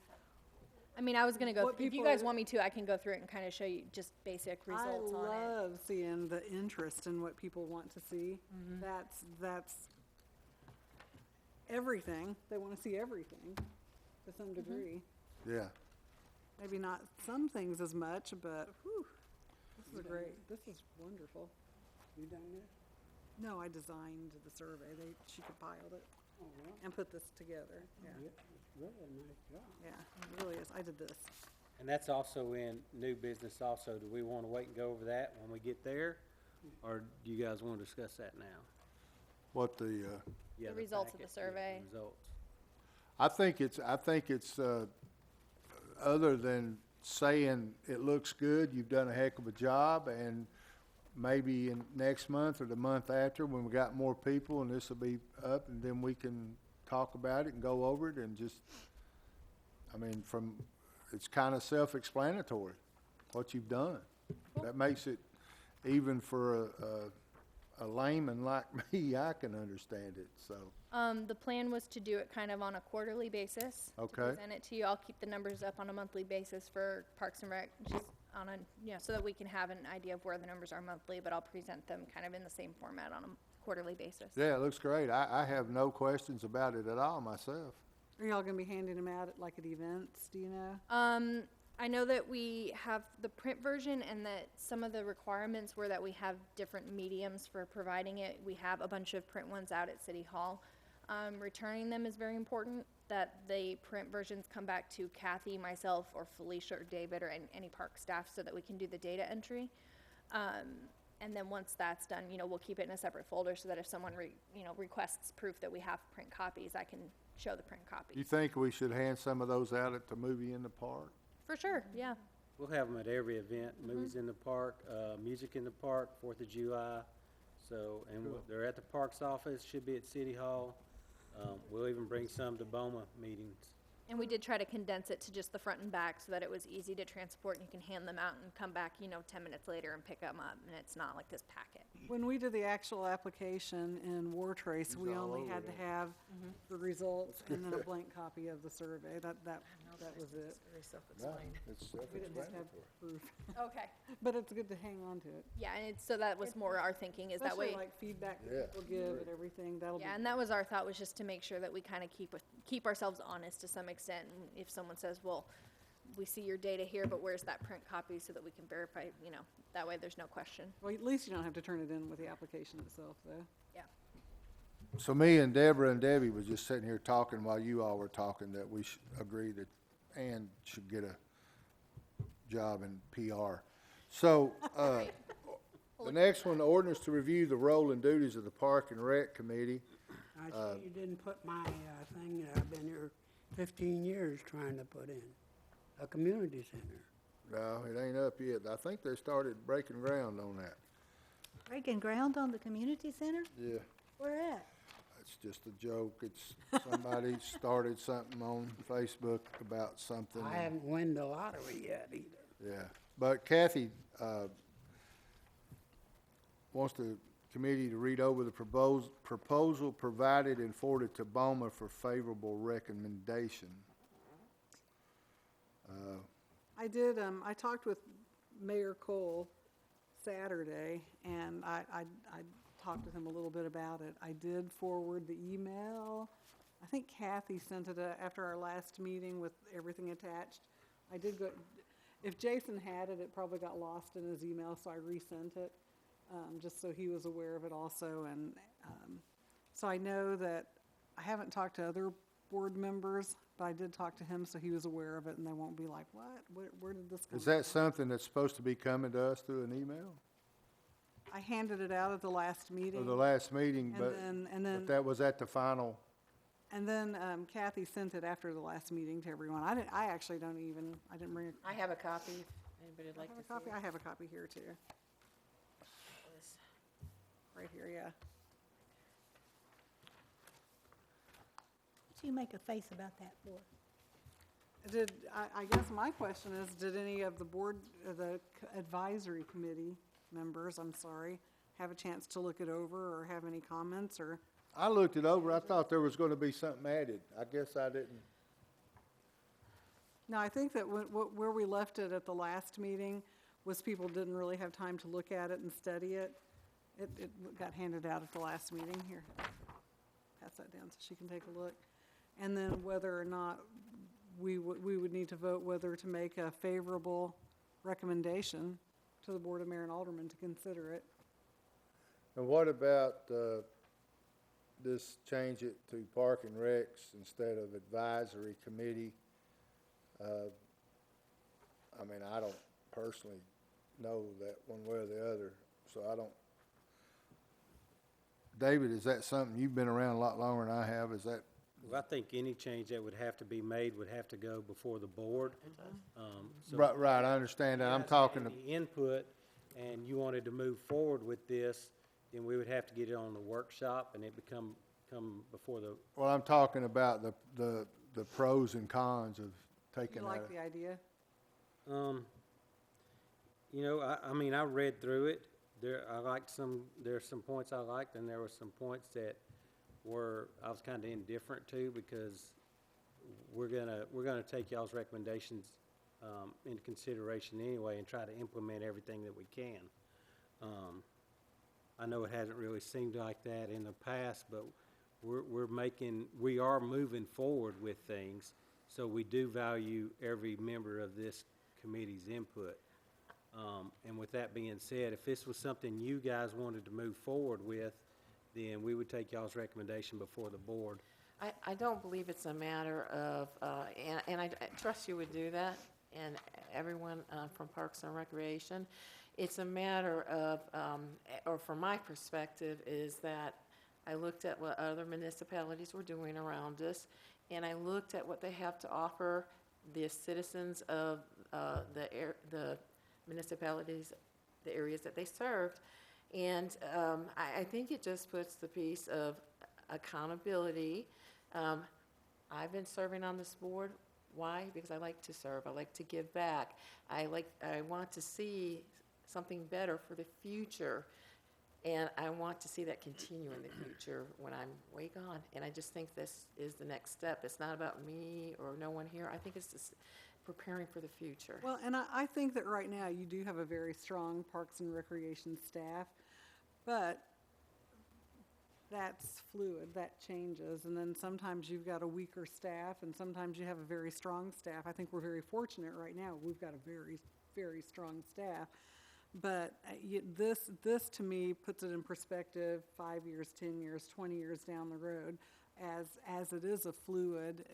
Speaker 2: I mean, I was gonna go,
Speaker 8: What
Speaker 2: if you
Speaker 8: people
Speaker 2: guys
Speaker 8: are-
Speaker 2: want me to, I can go through it and kind of show you just basic results
Speaker 8: I
Speaker 2: on it.
Speaker 8: love seeing the interest in what people want to see. That's everything. They want to see everything to some degree.
Speaker 1: Yeah.
Speaker 8: Maybe not some things as much, but whew, this is great. This is wonderful.
Speaker 3: You done this?
Speaker 8: No, I designed the survey. She compiled it
Speaker 3: Oh, well,
Speaker 8: and put this together. Yeah,
Speaker 3: it's really a nice job.
Speaker 8: yeah, it really is. I did this.
Speaker 4: And that's also in new business also. Do we want to wait and go over that when we get there? Or do you guys want to discuss that now?
Speaker 1: What the,
Speaker 4: Yeah,
Speaker 2: The results of the
Speaker 4: packet, yeah,
Speaker 2: survey.
Speaker 4: Results.
Speaker 1: I think it's, other than saying it looks good, you've done a heck of a job, and maybe in next month or the month after, when we got more people, and this will be up, and then we can talk about it and go over it, and just, I mean, it's kind of self-explanatory, what you've done. That makes it, even for a layman like me, I can understand it, so.
Speaker 2: The plan was to do it kind of on a quarterly basis.
Speaker 1: Okay.
Speaker 2: To present it to you. I'll keep the numbers up on a monthly basis for Parks and Rec, just on a, so that we can have an idea of where the numbers are monthly, but I'll present them kind of in the same format on a quarterly basis.
Speaker 1: Yeah, it looks great. I have no questions about it at all myself.
Speaker 8: Are y'all gonna be handing them out at events? Do you know?
Speaker 2: I know that we have the print version and that some of the requirements were that we have different mediums for providing it. We have a bunch of print ones out at City Hall. Returning them is very important, that the print versions come back to Kathy, myself, or Felicia, or David, or any park staff so that we can do the data entry. And then once that's done, we'll keep it in a separate folder so that if someone requests proof that we have print copies, I can show the print copies.
Speaker 1: You think we should hand some of those out at the movie in the park?
Speaker 2: For sure, yeah.
Speaker 4: We'll have them at every event, movies in the park, music in the park, 4th of July. So, and they're at the parks office, should be at City Hall. We'll even bring some to BOMA meetings.
Speaker 2: And we did try to condense it to just the front and back so that it was easy to transport and you can hand them out and come back, 10 minutes later and pick them up, and it's not like this packet.
Speaker 8: When we did the actual application in War Trace, we
Speaker 1: all
Speaker 8: only
Speaker 1: over
Speaker 8: had to
Speaker 1: it.
Speaker 8: have the results and then a blank copy of the survey. That was it.
Speaker 7: It's very self-explained.
Speaker 1: It's
Speaker 8: We didn't have to have
Speaker 1: self-explanatory.
Speaker 8: proof.
Speaker 2: Okay.
Speaker 8: But it's good to hang on to it.
Speaker 2: Yeah, and so that was more our thinking, is that
Speaker 8: Especially
Speaker 2: way.
Speaker 8: like feedback
Speaker 1: Yeah.
Speaker 8: that people give and everything, that'll be.
Speaker 2: Yeah, and that was our thought, was just to make sure that we kind of keep ourselves honest to some extent. And if someone says, well, we see your data here, but where's that print copy, so that we can verify, that way there's no question.
Speaker 8: Well, at least you don't have to turn it in with the application itself, though.
Speaker 2: Yeah.
Speaker 1: So me and Deborah and Debbie was just sitting here talking while you all were talking that we should agree that Ann should get a job in PR. So, the next one, ordinance to review the role and duties of the Park and Rec Committee.
Speaker 3: I see you didn't put my thing that I've been here 15 years trying to put in, a community center.
Speaker 1: No, it ain't up yet. I think they started breaking ground on that.
Speaker 6: Breaking ground on the community center?
Speaker 1: Yeah,
Speaker 6: Where at?
Speaker 1: it's just a joke. It's, somebody started something on Facebook about something.
Speaker 3: I haven't won the lottery yet either.
Speaker 1: Yeah, but Kathy, wants the committee to read over the proposal provided and forwarded to BOMA for favorable recommendation.
Speaker 8: I did, I talked with Mayor Cole Saturday, and I talked with him a little bit about it. I did forward the email. I think Kathy sent it after our last meeting with everything attached. I did go, if Jason had it, it probably got lost in his email, so I resent it, just so he was aware of it also. And so I know that I haven't talked to other board members, but I did talk to him, so he was aware of it, and they won't be like, what? Where did this come from?
Speaker 1: Is that something that's supposed to be coming to us through an email?
Speaker 8: I handed it out at the last meeting.
Speaker 1: Or the last meeting, but
Speaker 8: then
Speaker 1: that was at the final.
Speaker 8: And then Kathy sent it after the last meeting to everyone. I actually don't even, I didn't bring
Speaker 7: I have a copy, if anybody would like
Speaker 8: a
Speaker 7: to see
Speaker 8: copy.
Speaker 7: it.
Speaker 8: I have a copy here too,
Speaker 7: This.
Speaker 8: right here, yeah.
Speaker 6: What you make a face about that for?
Speaker 8: I guess my question is, did any of the board, the advisory committee members, I'm sorry, have a chance to look it over or have any comments or?
Speaker 1: I looked it over. I thought there was gonna be something added. I guess I didn't.
Speaker 8: No, I think that where we left it at the last meeting was people didn't really have time to look at it and study it. It got handed out at the last meeting. Here, pass that down so she can take a look. And then whether or not we would need to vote whether to make a favorable recommendation to the Board of Mayor and Aldermen to consider it.
Speaker 1: And what about, this change it to Park and Recs instead of advisory committee? I mean, I don't personally know that one way or the other, so I don't. David, is that something, you've been around a lot longer than I have, is that?
Speaker 4: Well, I think any change that would have to be made would have to go before the board. So
Speaker 1: Right, I understand that. I'm
Speaker 4: guys
Speaker 1: talking,
Speaker 4: had any input, and you wanted to move forward with this, then we would have to get it on the workshop, and it come before the,
Speaker 1: well, I'm talking about the pros and cons of taking
Speaker 8: You
Speaker 1: that.
Speaker 8: like the idea?
Speaker 4: you know, I mean, I read through it. There's some points I liked, and there were some points that I was kind of indifferent to, because we're gonna take y'all's recommendations into consideration anyway and try to implement everything that we can. I know it hasn't really seemed like that in the past, but we are moving forward with things, so we do value every member of this committee's input. And with that being said, if this was something you guys wanted to move forward with, then we would take y'all's recommendation before the board.
Speaker 7: I don't believe it's a matter of, and I trust you would do that, and everyone from Parks and Recreation. It's a matter of, or from my perspective, is that I looked at what other municipalities were doing around us, and I looked at what they have to offer the citizens of the municipalities, the areas that they served. And I think it just puts the piece of accountability. I've been serving on this board. Why? Because I like to serve. I like to give back. I want to see something better for the future. And I want to see that continue in the future when I'm way gone. And I just think this is the next step. It's not about me or no one here. I think it's just preparing for the future.
Speaker 8: Well, and I think that right now you do have a very strong Parks and Recreation staff, but that's fluid, that changes. And then sometimes you've got a weaker staff, and sometimes you have a very strong staff. I think we're very fortunate right now. We've got a very, very strong staff. But this to me puts it in perspective 5 years, 10 years, 20 years down the road, as it is a fluid.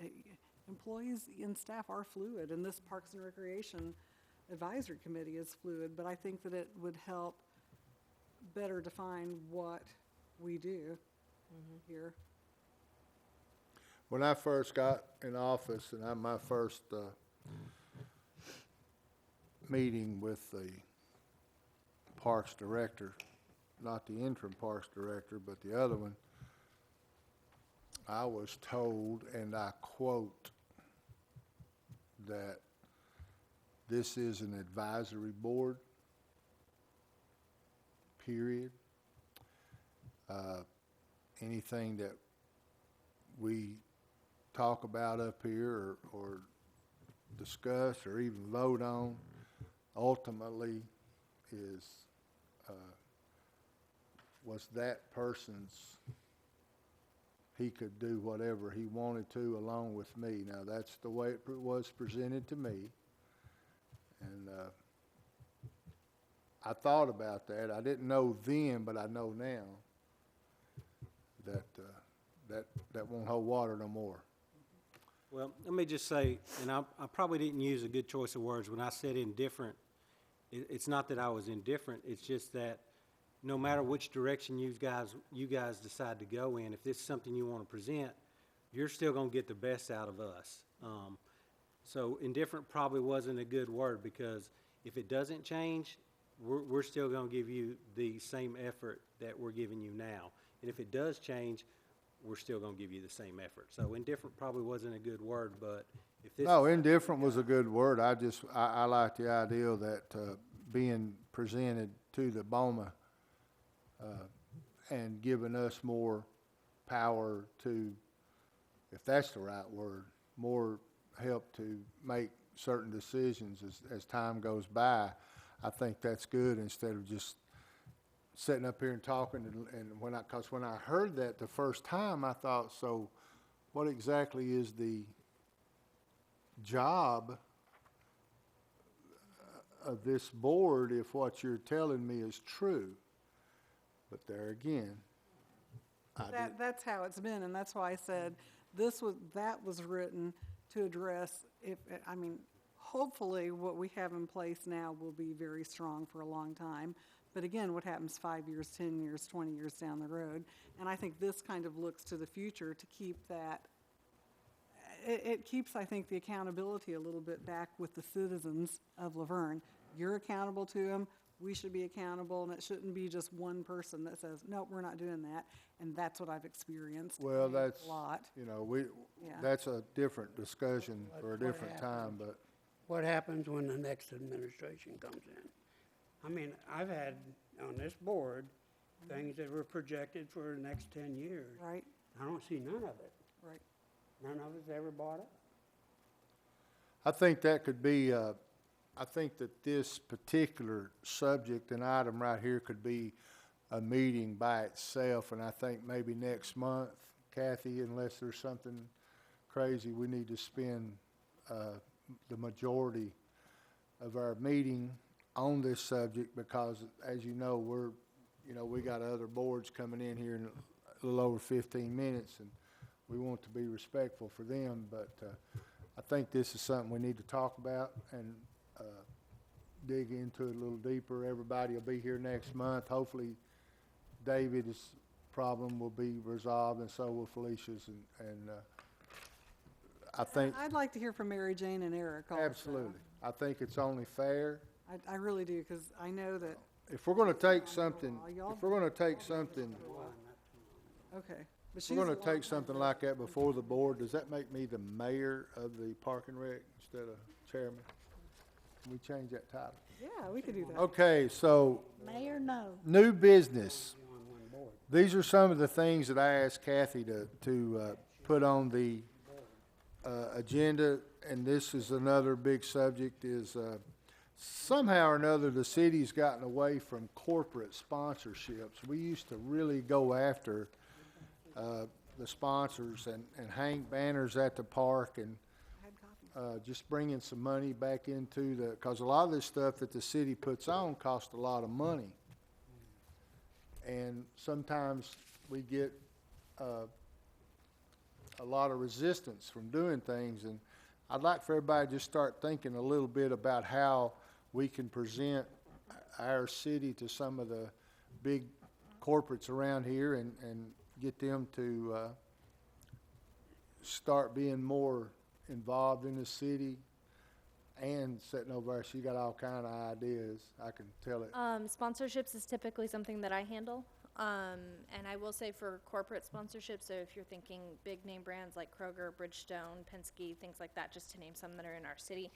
Speaker 8: Employees and staff are fluid, and this Parks and Recreation Advisory Committee is fluid, but I think that it would help better define what we do here.
Speaker 1: When I first got in office, and my first meeting with the Parks Director, not the interim Parks Director, but the other one, I was told, and I quote, that this is an advisory board, period. Anything that we talk about up here or discuss or even vote on ultimately was that person's, he could do whatever he wanted to along with me. Now, that's the way it was presented to me. And I thought about that. I didn't know then, but I know now that that won't hold water no more.
Speaker 4: Well, let me just say, and I probably didn't use a good choice of words when I said indifferent. It's not that I was indifferent. It's just that no matter which direction you guys decide to go in, if this is something you want to present, you're still going to get the best out of us. So indifferent probably wasn't a good word, because if it doesn't change, we're still going to give you the same effort that we're giving you now. And if it does change, we're still going to give you the same effort. So indifferent probably wasn't a good word, but if this
Speaker 1: No,
Speaker 4: is
Speaker 1: indifferent was a good word. I like the idea that being presented to the BOMA and giving us more power to, if that's the right word, more help to make certain decisions as time goes by. I think that's good, instead of just sitting up here and talking. And when I heard that the first time, I thought, so what exactly is the job of this board if what you're telling me is true? But there again,
Speaker 8: That's how it's been, and that's why I said that was written to address hopefully what we have in place now will be very strong for a long time. But again, what happens 5 years, 10 years, 20 years down the road? And I think this kind of looks to the future to keep that. It keeps, I think, the accountability a little bit back with the citizens of Laverne. You're accountable to them. We should be accountable, and it shouldn't be just one person that says, "No, we're not doing that." And that's what I've experienced.
Speaker 1: well, that's,
Speaker 8: a lot.
Speaker 1: that's a different discussion for a different time, but
Speaker 3: What happens when the next administration comes in? I mean, I've had on this board things that were projected for the next 10 years.
Speaker 8: Right,
Speaker 3: I don't see none of it.
Speaker 8: right.
Speaker 3: None of it's ever bought up.
Speaker 1: I think that could be, I think that this particular subject and item right here could be a meeting by itself, and I think maybe next month, Kathy, unless there's something crazy, we need to spend the majority of our meeting on this subject, because as you know, we got other boards coming in here in a little over 15 minutes, and we want to be respectful for them, but I think this is something we need to talk about and dig into it a little deeper. Everybody will be here next month. Hopefully David's problem will be resolved, and so will Felicia's, and I think
Speaker 8: I'd like to hear from Mary Jane and Eric also.
Speaker 1: absolutely. I think it's only fair.
Speaker 8: I really do, because I know that,
Speaker 1: If we're gonna take something,
Speaker 8: Y'all-
Speaker 1: if we're gonna take something,
Speaker 8: okay. But
Speaker 1: if we're gonna take something like that before the board, does that make me the mayor of the Park and Rec instead of chairman? Can we change that title?
Speaker 8: Yeah, we could do that.
Speaker 1: Okay, so
Speaker 6: Mayor, no.
Speaker 1: new business. These are some of the things that I asked Kathy to put on the agenda, and this is another big subject, is somehow or another the city's gotten away from corporate sponsorships. We used to really go after the sponsors and hang banners at the park and
Speaker 8: I had coffee.
Speaker 1: just bringing some money back into because a lot of this stuff that the city puts on costs a lot of money. And sometimes we get a lot of resistance from doing things, and I'd like for everybody to just start thinking a little bit about how we can present our city to some of the big corporates around here and get them to start being more involved in the city. And sitting over there, she got all kind of ideas. I can tell it.
Speaker 2: Sponsorships is typically something that I handle. And I will say for corporate sponsorships, so if you're thinking big name brands like Kroger, Bridgestone, Penske, things like that, just to name some that are in our city,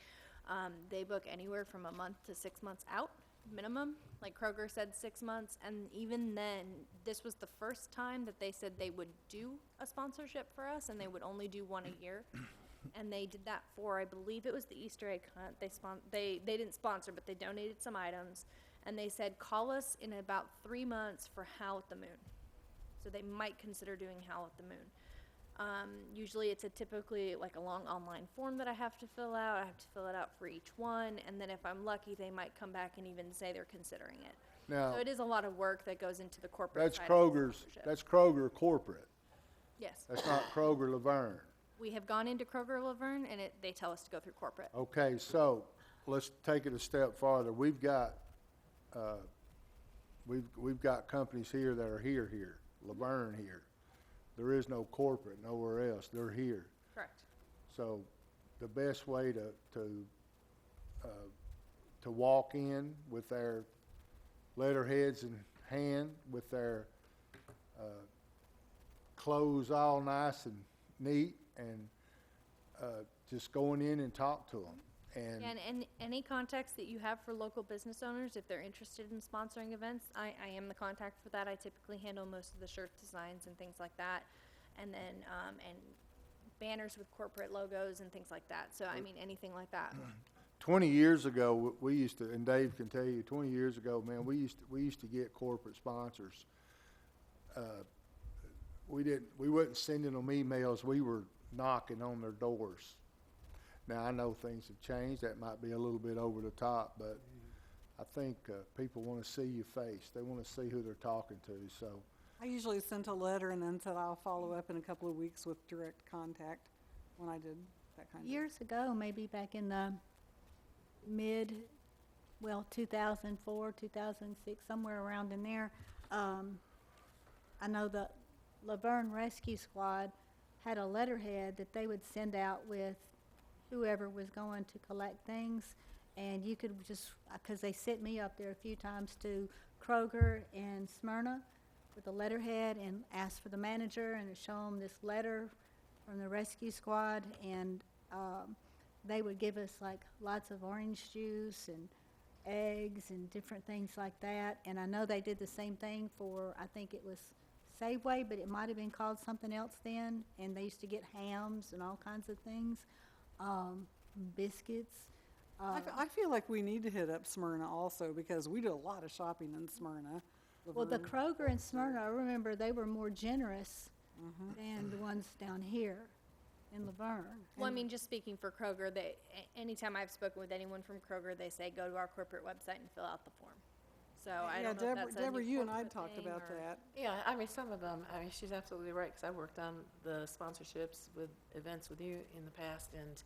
Speaker 2: they book anywhere from a month to 6 months out minimum. Like Kroger said 6 months. And even then, this was the first time that they said they would do a sponsorship for us, and they would only do one a year. And they did that for, I believe it was the Easter egg hunt. They didn't sponsor, but they donated some items. And they said, call us in about 3 months for Howl at the Moon. So they might consider doing Howl at the Moon. Usually it's typically like a long online form that I have to fill out. I have to fill it out for each one. And then if I'm lucky, they might come back and even say they're considering it.
Speaker 1: Now,
Speaker 2: So it is a lot of work that goes into the corporate
Speaker 1: that's
Speaker 2: side of the
Speaker 1: Kroger's,
Speaker 2: sponsorship.
Speaker 1: that's Kroger corporate.
Speaker 2: Yes.
Speaker 1: That's not Kroger Laverne.
Speaker 2: We have gone into Kroger Laverne, and they tell us to go through corporate.
Speaker 1: Okay, so let's take it a step farther. We've got companies here that are here, Laverne here. There is no corporate nowhere else. They're here.
Speaker 2: Correct.
Speaker 1: So the best way to walk in with their letterheads in hand, with their clothes all nice and neat, and just going in and talk to them.
Speaker 2: And any contacts that you have for local business owners, if they're interested in sponsoring events, I am the contact for that. I typically handle most of the shirt designs and things like that. And then, and banners with corporate logos and things like that. So, I mean, anything like that.
Speaker 1: 20 years ago, we used to, and Dave can tell you, 20 years ago, man, we used to get corporate sponsors. We wasn't sending them emails. We were knocking on their doors. Now, I know things have changed. That might be a little bit over the top, but I think people want to see your face. They want to see who they're talking to. So
Speaker 8: I usually sent a letter and then said I'll follow up in a couple of weeks with direct contact when I did that kind of.
Speaker 6: Years ago, maybe back in the 2004, 2006, somewhere around in there, I know the Laverne Rescue Squad had a letterhead that they would send out with whoever was going to collect things, and you could just, because they sent me up there a few times to Kroger and Smyrna with a letterhead and asked for the manager and show them this letter from the rescue squad, and they would give us like lots of orange juice and eggs and different things like that. And I know they did the same thing for, I think it was Safeway, but it might have been called something else then, and they used to get hams and all kinds of things, biscuits.
Speaker 8: I feel like we need to hit up Smyrna also because we do a lot of shopping in Smyrna.
Speaker 6: Well, the
Speaker 8: Laverne.
Speaker 6: Kroger and Smyrna, I remember they were more generous than the ones down here in Laverne.
Speaker 2: Well, I mean, just speaking for Kroger, anytime I've spoken with anyone from Kroger, they say go to our corporate website and fill out the form. So I
Speaker 8: Yeah,
Speaker 2: don't know if that's a new
Speaker 8: Deborah, you and I
Speaker 2: corporate
Speaker 8: talked
Speaker 2: thing
Speaker 8: about
Speaker 2: or-
Speaker 8: that.
Speaker 7: Yeah, I mean, some of them, I mean, she's absolutely right, because I worked on the sponsorships with events with you in the past, and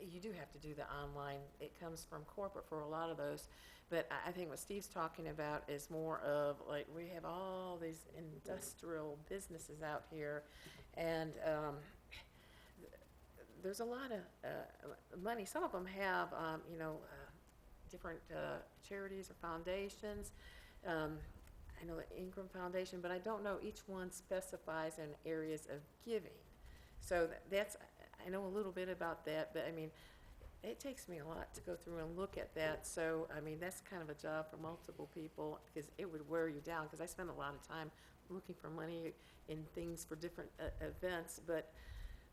Speaker 7: you do have to do the online. It comes from corporate for a lot of those. But I think what Steve's talking about is more of, like, we have all these industrial businesses out here, and there's a lot of money. Some of them have, different charities or foundations. I know the Ingram Foundation, but I don't know each one specifies in areas of giving. So that's, I know a little bit about that, but I mean, it takes me a lot to go through and look at that. So, I mean, that's kind of a job for multiple people because it would wear you down because I spend a lot of time looking for money in things for different events, but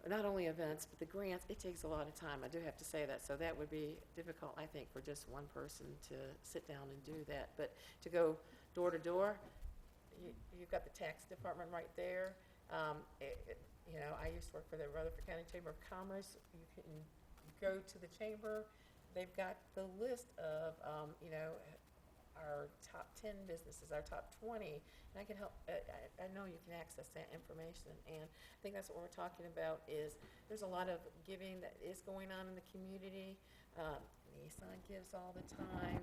Speaker 7: not only events, but the grants, it takes a lot of time. I do have to say that. So that would be difficult, I think, for just one person to sit down and do that. But to go door to door, you've got the tax department right there. I used to work for the Rutherford County Chamber of Commerce. You can go to the chamber. They've got the list of, our top 10 businesses, our top 20, and I can help, I know you can access that information, and I think that's what we're talking about is there's a lot of giving that is going on in the community. Nissan gives all the time.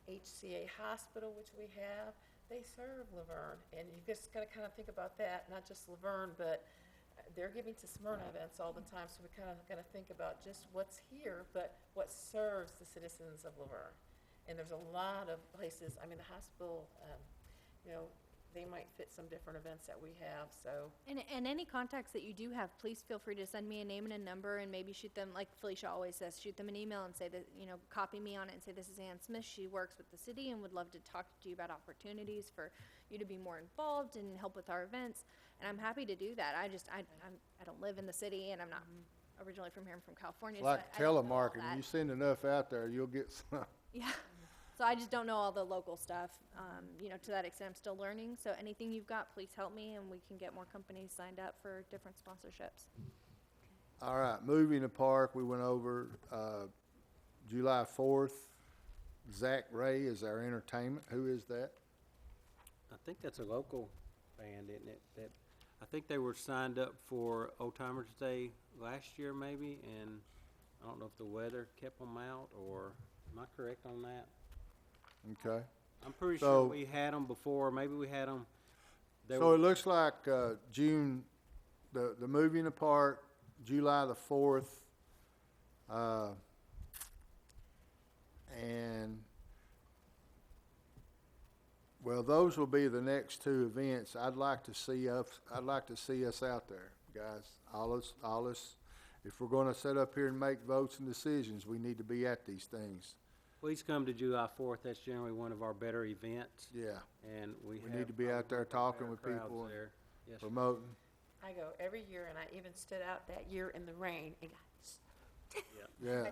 Speaker 7: HCA Hospital, which we have, they serve Laverne, and you just got to kind of think about that, not just Laverne, but they're giving to Smyrna events all the time, so we kind of got to think about just what's here, but what serves the citizens of Laverne. And there's a lot of places, I mean, the hospital, you know, they might fit some different events that we have, so.
Speaker 2: And any contacts that you do have, please feel free to send me a name and a number and maybe shoot them, like Felicia always says, shoot them an email and say that, you know, copy me on it and say, this is Ann Smith. She works with the city and would love to talk to you about opportunities for you to be more involved and help with our events. And I'm happy to do that. I don't live in the city and I'm not originally from here. I'm from California.
Speaker 1: It's like
Speaker 2: I don't know all
Speaker 1: telemarketing.
Speaker 2: that.
Speaker 1: You send enough out there, you'll get some.
Speaker 2: Yeah. So I just don't know all the local stuff. You know, to that extent, I'm still learning. So anything you've got, please help me, and we can get more companies signed up for different sponsorships.
Speaker 1: All right, moving to park, we went over, July 4th. Zach Ray is our entertainment. Who is that?
Speaker 4: I think that's a local band, isn't it? That, I think they were signed up for Old Timers Day last year maybe, and I don't know if the weather kept them out, or, am I correct on that?
Speaker 1: Okay.
Speaker 4: I'm pretty
Speaker 1: So-
Speaker 4: sure we had them before, maybe we had them.
Speaker 1: So it looks like June, the movie in the park, July the 4th. And, well, those will be the next two events. I'd like to see us out there, guys. All us, if we're gonna sit up here and make votes and decisions, we need to be at these things.
Speaker 4: Please come to July 4th, that's generally one of our better events,
Speaker 1: Yeah,
Speaker 4: and we
Speaker 1: We
Speaker 4: have.
Speaker 1: need to be out there
Speaker 4: probably
Speaker 1: talking
Speaker 4: better
Speaker 1: with
Speaker 4: crowds
Speaker 1: people and
Speaker 4: there. Yes, sir.
Speaker 1: promoting.
Speaker 7: I go every year, and I even stood out that year in the rain and got.
Speaker 1: Yeah.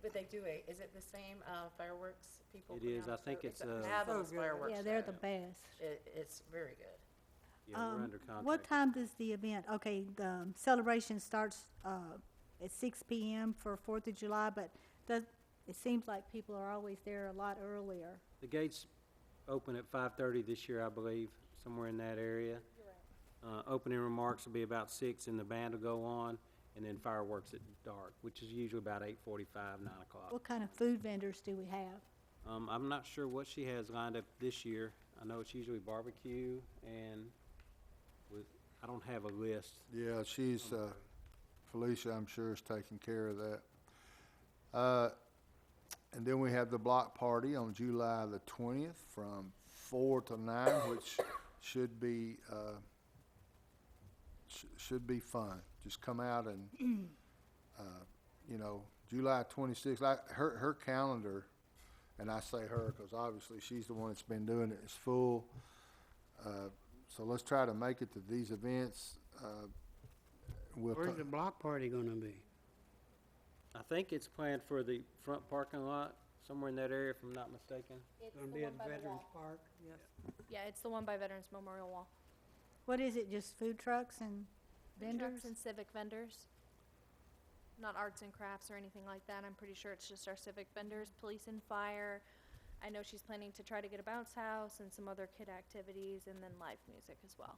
Speaker 7: But they do is it the same fireworks people?
Speaker 4: It
Speaker 7: put
Speaker 4: is.
Speaker 7: on?
Speaker 4: I think
Speaker 7: So
Speaker 4: it's,
Speaker 7: a
Speaker 4: uh,
Speaker 7: fabulous
Speaker 8: So good.
Speaker 7: fireworks
Speaker 6: Yeah, they're
Speaker 7: show.
Speaker 6: the best.
Speaker 7: It's very good.
Speaker 4: Yeah, we're under contract.
Speaker 6: What time does the event, okay, the celebration starts at 6 p.m. for 4th of July, but it seems like people are always there a lot earlier.
Speaker 4: The gates open at 5:30 this year, I believe, somewhere in that area. Opening remarks will be about 6, and the band will go on, and then fireworks at dark, which is usually about 8:45, 9 o'clock.
Speaker 6: What kind of food vendors do we have?
Speaker 4: I'm not sure what she has lined up this year. I know it's usually barbecue, and I don't have a list.
Speaker 1: Yeah, she's, Felicia, I'm sure, is taking care of that. And then we have the block party on July the 20th from 4 to 9, which should be, should be fun. Just come out and, you know, July 26th, her calendar, and I say her because obviously she's the one that's been doing it, is full. So let's try to make it to these events.
Speaker 3: Where's the block party gonna be?
Speaker 4: I think it's planned for the front parking lot, somewhere in that area, if I'm not mistaken.
Speaker 2: It's
Speaker 3: Gonna be at Veterans Park?
Speaker 8: Yes.
Speaker 2: Yeah, it's the one by Veterans Memorial Wall.
Speaker 6: What is it, just food trucks and
Speaker 2: Food
Speaker 6: vendors?
Speaker 2: trucks and civic vendors. Not arts and crafts or anything like that. I'm pretty sure it's just our civic vendors, police and fire. I know she's planning to try to get a bounce house and some other kid activities and then live music as well.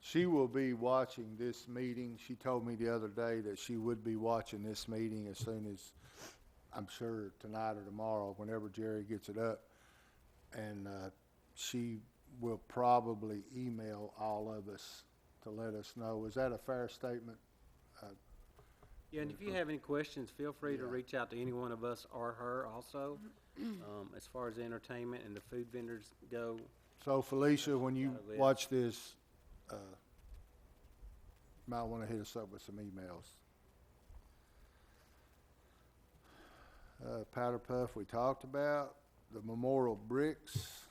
Speaker 1: She will be watching this meeting. She told me the other day that she would be watching this meeting as soon as, I'm sure tonight or tomorrow, whenever Jerry gets it up. And she will probably email all of us to let us know. Is that a fair statement?
Speaker 4: Yeah, and if you have any questions, feel free to
Speaker 1: Yeah.
Speaker 4: reach out to any one of us or her also. As far as the entertainment and the food vendors go,
Speaker 1: So Felicia, when you
Speaker 4: Got a list.
Speaker 1: watch this, might want to hit us up with some emails. Powder Puff we talked about, the memorial bricks,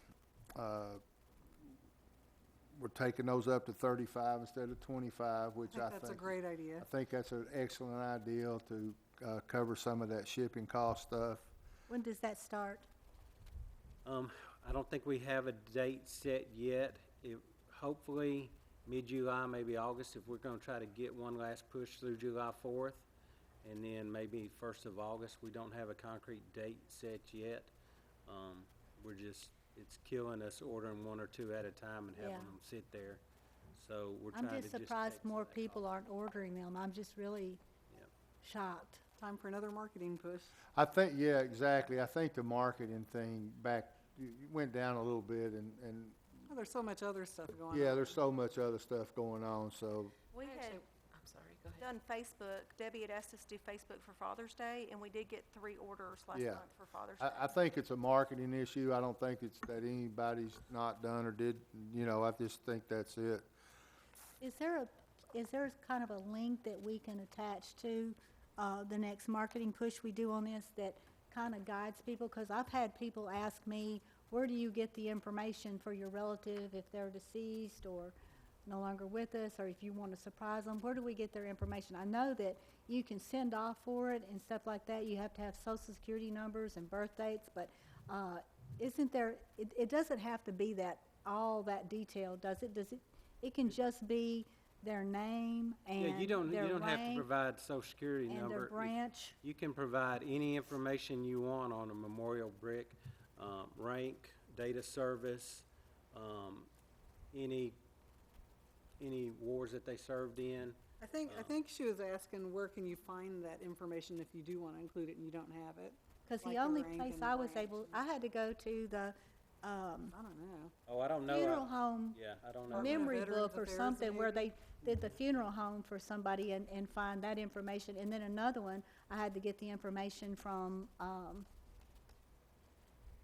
Speaker 1: we're taking those up to 35 instead of 25, which
Speaker 8: I think that's a great idea.
Speaker 1: I think that's an excellent idea to cover some of that shipping cost stuff.
Speaker 6: When does that start?
Speaker 4: I don't think we have a date set yet. Hopefully, mid-July, maybe August, if we're gonna try to get one last push through July 4th. And then maybe 1st of August. We don't have a concrete date set yet. It's killing us ordering one or two at a time and having
Speaker 6: Yeah.
Speaker 4: them sit there. So we're
Speaker 6: I'm
Speaker 4: trying to
Speaker 6: just
Speaker 4: just
Speaker 6: surprised
Speaker 4: take some
Speaker 6: more
Speaker 4: of that
Speaker 6: people
Speaker 4: cost.
Speaker 6: aren't ordering them. I'm just really
Speaker 4: Yep.
Speaker 6: shocked.
Speaker 8: Time for another marketing push.
Speaker 1: I think, yeah, exactly. I think the marketing thing went down a little bit and
Speaker 8: Oh, there's so much other stuff going on.
Speaker 1: yeah, there's so much other stuff going on, so
Speaker 5: We had
Speaker 7: Actually, I'm sorry, go ahead.
Speaker 5: done Facebook. Debbie had asked us to do Facebook for Father's Day, and we did get 3 orders last
Speaker 1: Yeah.
Speaker 5: month for Father's Day.
Speaker 1: I think it's a marketing issue. I don't think it's that anybody's not done or did, I just think that's it.
Speaker 6: Is there kind of a link that we can attach to the next marketing push we do on this that kind of guides people? Because I've had people ask me, where do you get the information for your relative if they're deceased or no longer with us, or if you want to surprise them, where do we get their information? I know that you can send off for it and stuff like that. You have to have social security numbers and birth dates, but isn't there, it doesn't have to be all that detailed, does it? It can just be their name and
Speaker 4: Yeah, you don't have to
Speaker 6: rank
Speaker 4: provide social security
Speaker 6: and
Speaker 4: number.
Speaker 6: their branch.
Speaker 4: You can provide any information you want on a memorial brick, rank, date of service, any wars that they served in.
Speaker 8: I think she was asking, where can you find that information if you do want to include it and you don't have it?
Speaker 6: Because
Speaker 8: Like
Speaker 6: the
Speaker 8: the
Speaker 6: only
Speaker 8: rank
Speaker 6: place
Speaker 8: and the
Speaker 6: I was
Speaker 8: branch
Speaker 6: able,
Speaker 8: and-
Speaker 6: I had to go to the
Speaker 8: I don't know.
Speaker 4: Oh, I don't know.
Speaker 6: funeral home
Speaker 4: Yeah, I don't know.
Speaker 8: Department of
Speaker 6: memory
Speaker 8: Veterans
Speaker 6: book or
Speaker 8: Affairs,
Speaker 6: something where
Speaker 8: maybe?
Speaker 6: they did the funeral home for somebody and find that information. And then another one, I had to get the information from,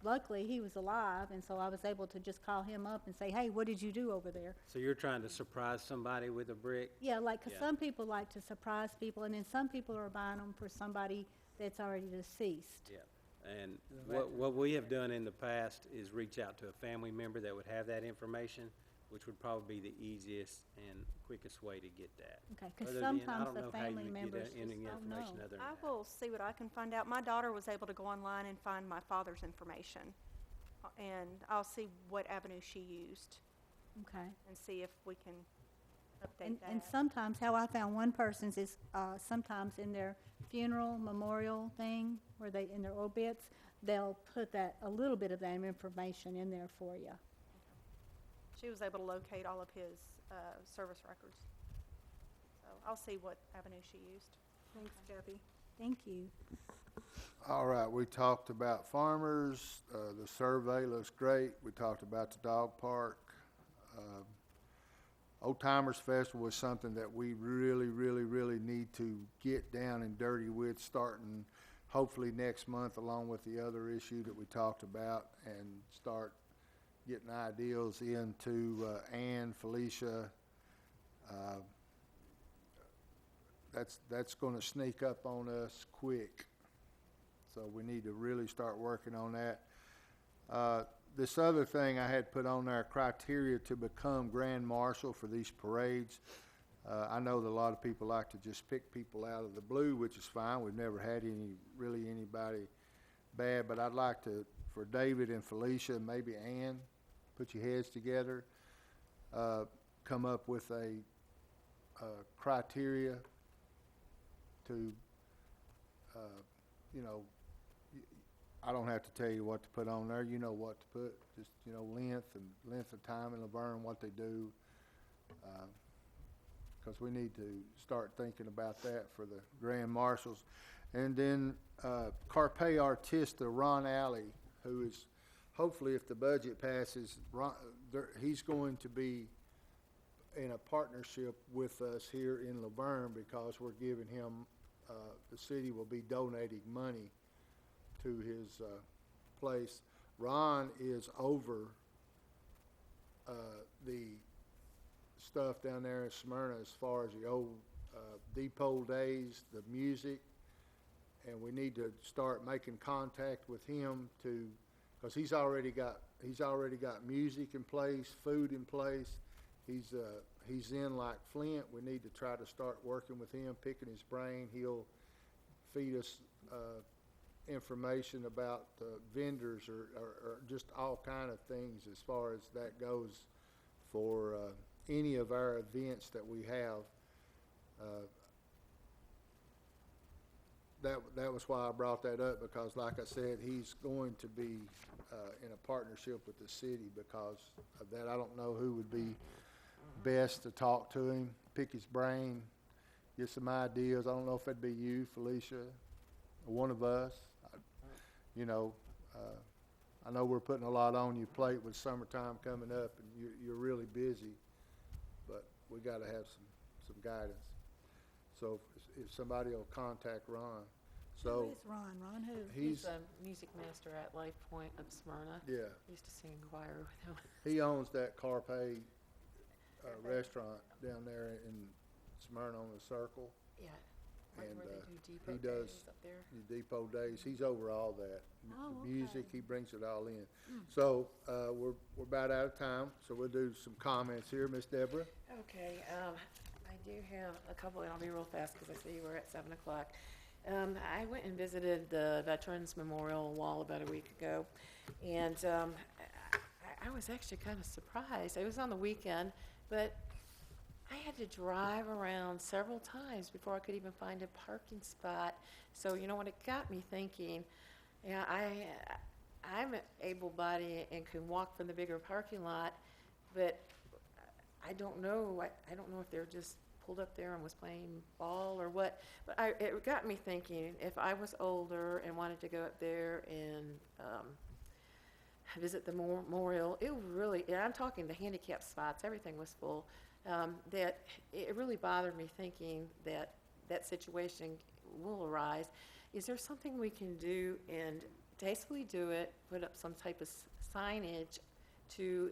Speaker 6: luckily he was alive, and so I was able to just call him up and say, hey, what did you do over there?
Speaker 4: So you're trying to surprise somebody with a brick?
Speaker 6: Yeah, like, 'cause
Speaker 4: Yeah.
Speaker 6: some people like to surprise people, and then some people are buying them for somebody that's already deceased.
Speaker 4: Yeah. And what we have done in the past is reach out to a family member that would have that information, which would probably be the easiest and quickest way to get that.
Speaker 6: Okay, 'cause
Speaker 4: Other than, I
Speaker 6: sometimes
Speaker 4: don't
Speaker 6: the
Speaker 4: know how you
Speaker 6: family
Speaker 4: would get
Speaker 6: members just
Speaker 4: any
Speaker 6: don't
Speaker 4: information
Speaker 6: know.
Speaker 4: other than
Speaker 5: I
Speaker 4: that.
Speaker 5: will see what I can find out. My daughter was able to go online and find my father's information, and I'll see what avenue she used
Speaker 6: Okay.
Speaker 5: and see if we can update
Speaker 6: And,
Speaker 5: that.
Speaker 6: and sometimes, how I found one person's is, sometimes in their funeral memorial thing, where they, in their obits, they'll put a little bit of that information in there for you.
Speaker 5: She was able to locate all of his service records. So I'll see what avenue she used.
Speaker 8: Thanks, Kathy.
Speaker 6: Thank you.
Speaker 1: All right, we talked about farmers, the survey looks great, we talked about the dog park. Old Timers Festival was something that we really, really, really need to get down and dirty with, starting hopefully next month, along with the other issue that we talked about, and start getting ideals into Ann, Felicia. That's gonna sneak up on us quick. So we need to really start working on that. This other thing I had put on there, criteria to become grand marshal for these parades. I know that a lot of people like to just pick people out of the blue, which is fine. We've never had anybody bad, but I'd like to, for David and Felicia, maybe Ann, put your heads together, come up with a criteria to, I don't have to tell you what to put on there. You know what to put. Just, length of time in Laverne, what they do. Because we need to start thinking about that for the grand marshals. And then Carpe Artista, Ron Alley, who is, hopefully if the budget passes, he's going to be in a partnership with us here in Laverne because we're giving him, the city will be donating money to his place. Ron is over the stuff down there in Smyrna as far as the old depot days, the music, and we need to start making contact with him to, because he's already got music in place, food in place. He's in like Flint. We need to try to start working with him, picking his brain. He'll feed us information about vendors or just all kind of things as far as that goes for any of our events that we have. That was why I brought that up, because like I said, he's going to be in a partnership with the city because of that. I don't know who would be best to talk to him, pick his brain, get some ideas. I don't know if that'd be you, Felicia, or one of us. I know we're putting a lot on your plate with summertime coming up, and you're really busy, but we got to have some guidance. So if somebody will contact Ron.
Speaker 6: Who
Speaker 1: So,
Speaker 6: is Ron? Ron who?
Speaker 7: He's a music master at Life Point of Smyrna.
Speaker 1: yeah,
Speaker 7: Used to sing in choir with him.
Speaker 1: he owns that Carpe restaurant down there in Smyrna on the Circle.
Speaker 7: Yeah, right
Speaker 1: And,
Speaker 7: where they do
Speaker 1: he
Speaker 7: depot
Speaker 1: does-
Speaker 7: days up there.
Speaker 1: The depot days, he's over all that.
Speaker 6: Oh,
Speaker 1: The music,
Speaker 6: okay.
Speaker 1: he brings it all in. So, we're about out of time, so we'll do some comments here. Miss Deborah?
Speaker 7: Okay, I do have a couple, and I'll be real fast because I see we're at 7 o'clock. I went and visited the Veterans Memorial Wall about a week ago, and I was actually kind of surprised. It was on the weekend, but I had to drive around several times before I could even find a parking spot. So, you know what, it got me thinking, yeah, I'm able-bodied and can walk from the bigger parking lot, but I don't know. I don't know if they're just pulled up there and was playing ball or what. But it got me thinking, if I was older and wanted to go up there and visit the memorial, it really, and I'm talking the handicap spots, everything was full, that it really bothered me thinking that that situation will arise. Is there something we can do and tastefully do it, put up some type of signage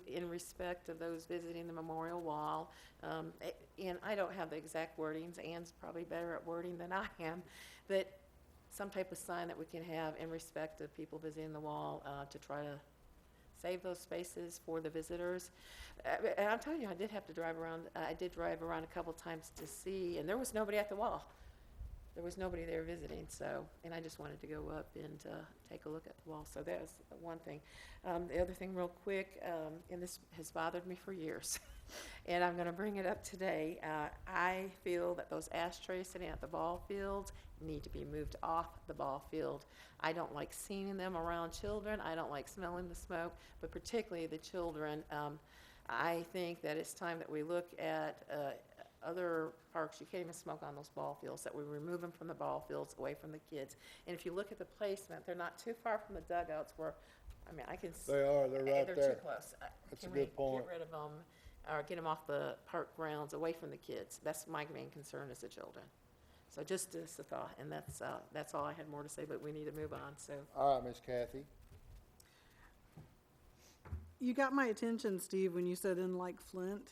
Speaker 7: in respect of those visiting the memorial wall? And I don't have the exact wordings. Ann's probably better at wording than I am, but some type of sign that we can have in respect of people visiting the wall to try to save those spaces for the visitors. And I'm telling you, I did have to drive around. I did drive around a couple times to see, and there was nobody at the wall. There was nobody there visiting, so, and I just wanted to go up and take a look at the wall. So that was one thing. The other thing real quick, and this has bothered me for years, and I'm gonna bring it up today. I feel that those ashtrays sitting at the ball fields need to be moved off the ball field. I don't like seeing them around children. I don't like smelling the smoke, but particularly the children. I think that it's time that we look at other parks. You can't even smoke on those ball fields, that we remove them from the ball fields, away from the kids. And if you look at the placement, they're not too far from the dugouts where, I mean, I can see.
Speaker 1: They are, they're right
Speaker 7: They're
Speaker 1: there.
Speaker 7: too close.
Speaker 1: That's a
Speaker 7: Can we
Speaker 1: good point.
Speaker 7: get rid of them, or get them off the park grounds, away from the kids? That's my main concern, is the children. So just a thought, and that's all I had more to say, but we need to move on, so.
Speaker 1: All right, Miss Kathy.
Speaker 8: You got my attention, Steve, when you said in like Flint.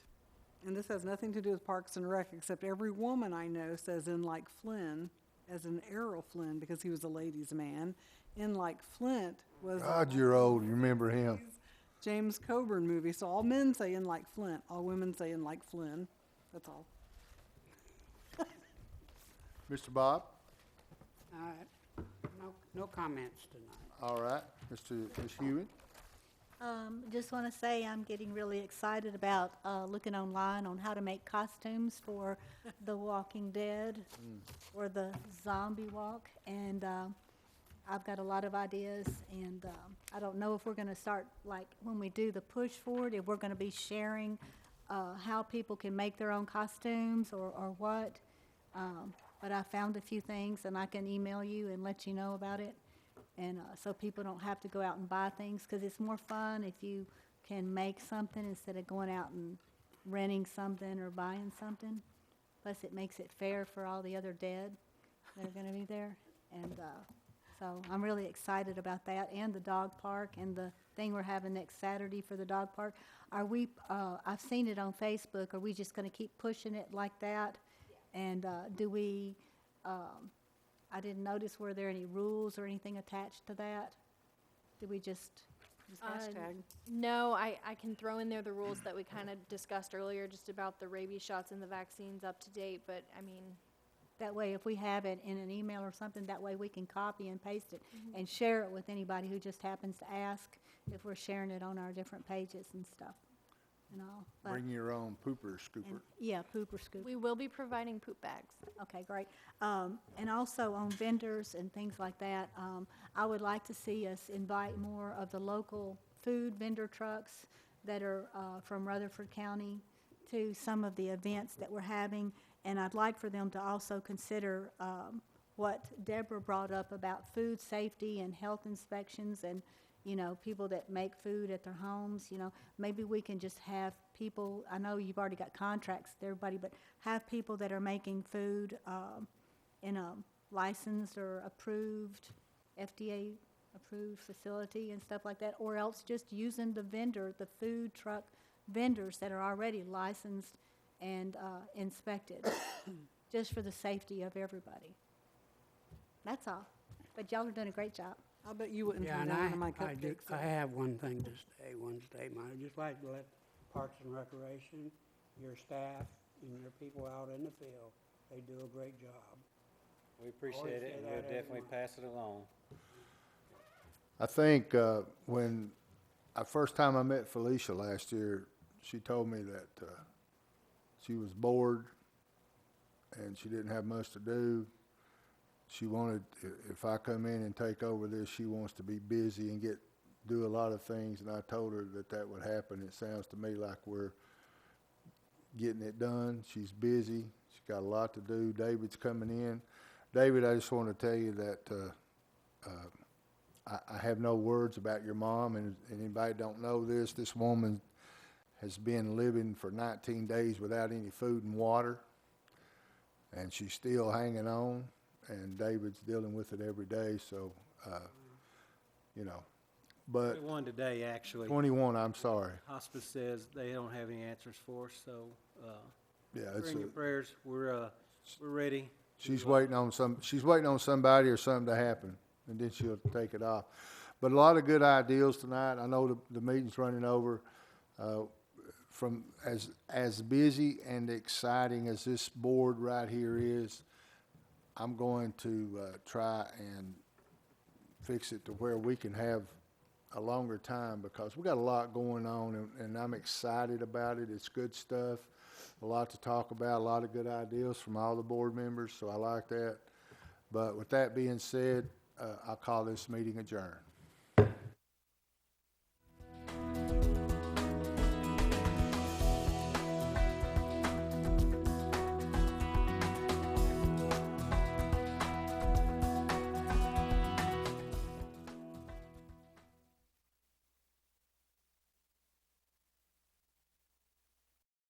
Speaker 8: And this has nothing to do with Parks and Rec, except every woman I know says in like Flynn, as in Errol Flynn, because he was a ladies' man. In like Flint was
Speaker 1: God, you're old. You remember him.
Speaker 8: James Coburn movie. So all men say in like Flint, all women say in like Flynn. That's all.
Speaker 1: Mr. Bob?
Speaker 3: No comments tonight.
Speaker 1: All right. Ms. Hewitt?
Speaker 6: Just want to say I'm getting really excited about looking online on how to make costumes for The Walking Dead or the Zombie Walk, and I've got a lot of ideas, and I don't know if we're going to start, like, when we do the push forward, if we're going to be sharing how people can make their own costumes or what, but I found a few things, and I can email you and let you know about it. And so people don't have to go out and buy things, because it's more fun if you can make something instead of going out and renting something or buying something. Plus, it makes it fair for all the other dead that are going to be there. And so I'm really excited about that, and the dog park, and the thing we're having next Saturday for the dog park. Are we? I've seen it on Facebook. Are we just going to keep pushing it like that? And do we? I didn't notice, were there any rules or anything attached to that? Did we just?
Speaker 8: Hashtag.
Speaker 2: No, I can throw in there the rules that we kind of discussed earlier, just about the rabies shots and the vaccines up to date, but I mean,
Speaker 6: That way, if we have it in an email or something, that way we can copy and paste it and share it with anybody who just happens to ask if we're sharing it on our different pages and stuff, and all. But-
Speaker 1: Bring your own pooper scooper.
Speaker 6: and- Yeah, pooper scoop.
Speaker 2: we will be providing poop bags.
Speaker 6: Okay, great. And also on vendors and things like that, I would like to see us invite more of the local food vendor trucks that are from Rutherford County to some of the events that we're having. And I'd like for them to also consider what Deborah brought up about food safety and health inspections you know, people that make food at their homes, you know, maybe we can just have people, I know you've already got contracts with everybody, but have people that are making food in a licensed or approved, FDA-approved facility and stuff like that, or else just using the food truck vendors that are already licensed and inspected, just for the safety of everybody. That's all. But y'all are doing a great job.
Speaker 8: I bet you wouldn't
Speaker 3: Yeah,
Speaker 8: turn
Speaker 3: and
Speaker 8: down one of my
Speaker 3: I
Speaker 8: cupcakes.
Speaker 3: have one thing to say, one statement. I'd just like to let Parks and Recreation, your staff, and your people out in the field, they do a great job.
Speaker 4: We appreciate
Speaker 3: Always
Speaker 4: it,
Speaker 3: say
Speaker 4: and
Speaker 3: that,
Speaker 4: we'll definitely
Speaker 3: everyone.
Speaker 4: pass it along.
Speaker 1: I think when first time I met Felicia last year, she told me that she was bored and she didn't have much to do. She wanted, if I come in and take over this, she wants to be busy and do a lot of things, and I told her that would happen. It sounds to me like we're getting it done. She's busy. She's got a lot to do. David's coming in. David, I just want to tell you that I have no words about your mom, and anybody don't know this woman has been living for 19 days without any food and water, and she's still hanging on, and David's dealing with it every day, so, you know. But
Speaker 4: 21 today, actually.
Speaker 1: 21, I'm sorry.
Speaker 4: Hospice says they don't have any answers for us, so
Speaker 1: Yeah,
Speaker 4: we're in your prayers. We're ready.
Speaker 1: she's waiting on somebody or something to happen, and then she'll take it off. But a lot of good ideas tonight. I know the meeting's running over. From as busy and exciting as this board right here is, I'm going to try and fix it to where we can have a longer time, because we got a lot going on, and I'm excited about it. It's good stuff, a lot to talk about, a lot of good ideas from all the board members, so I like that. But with that being said, I'll call this meeting adjourned.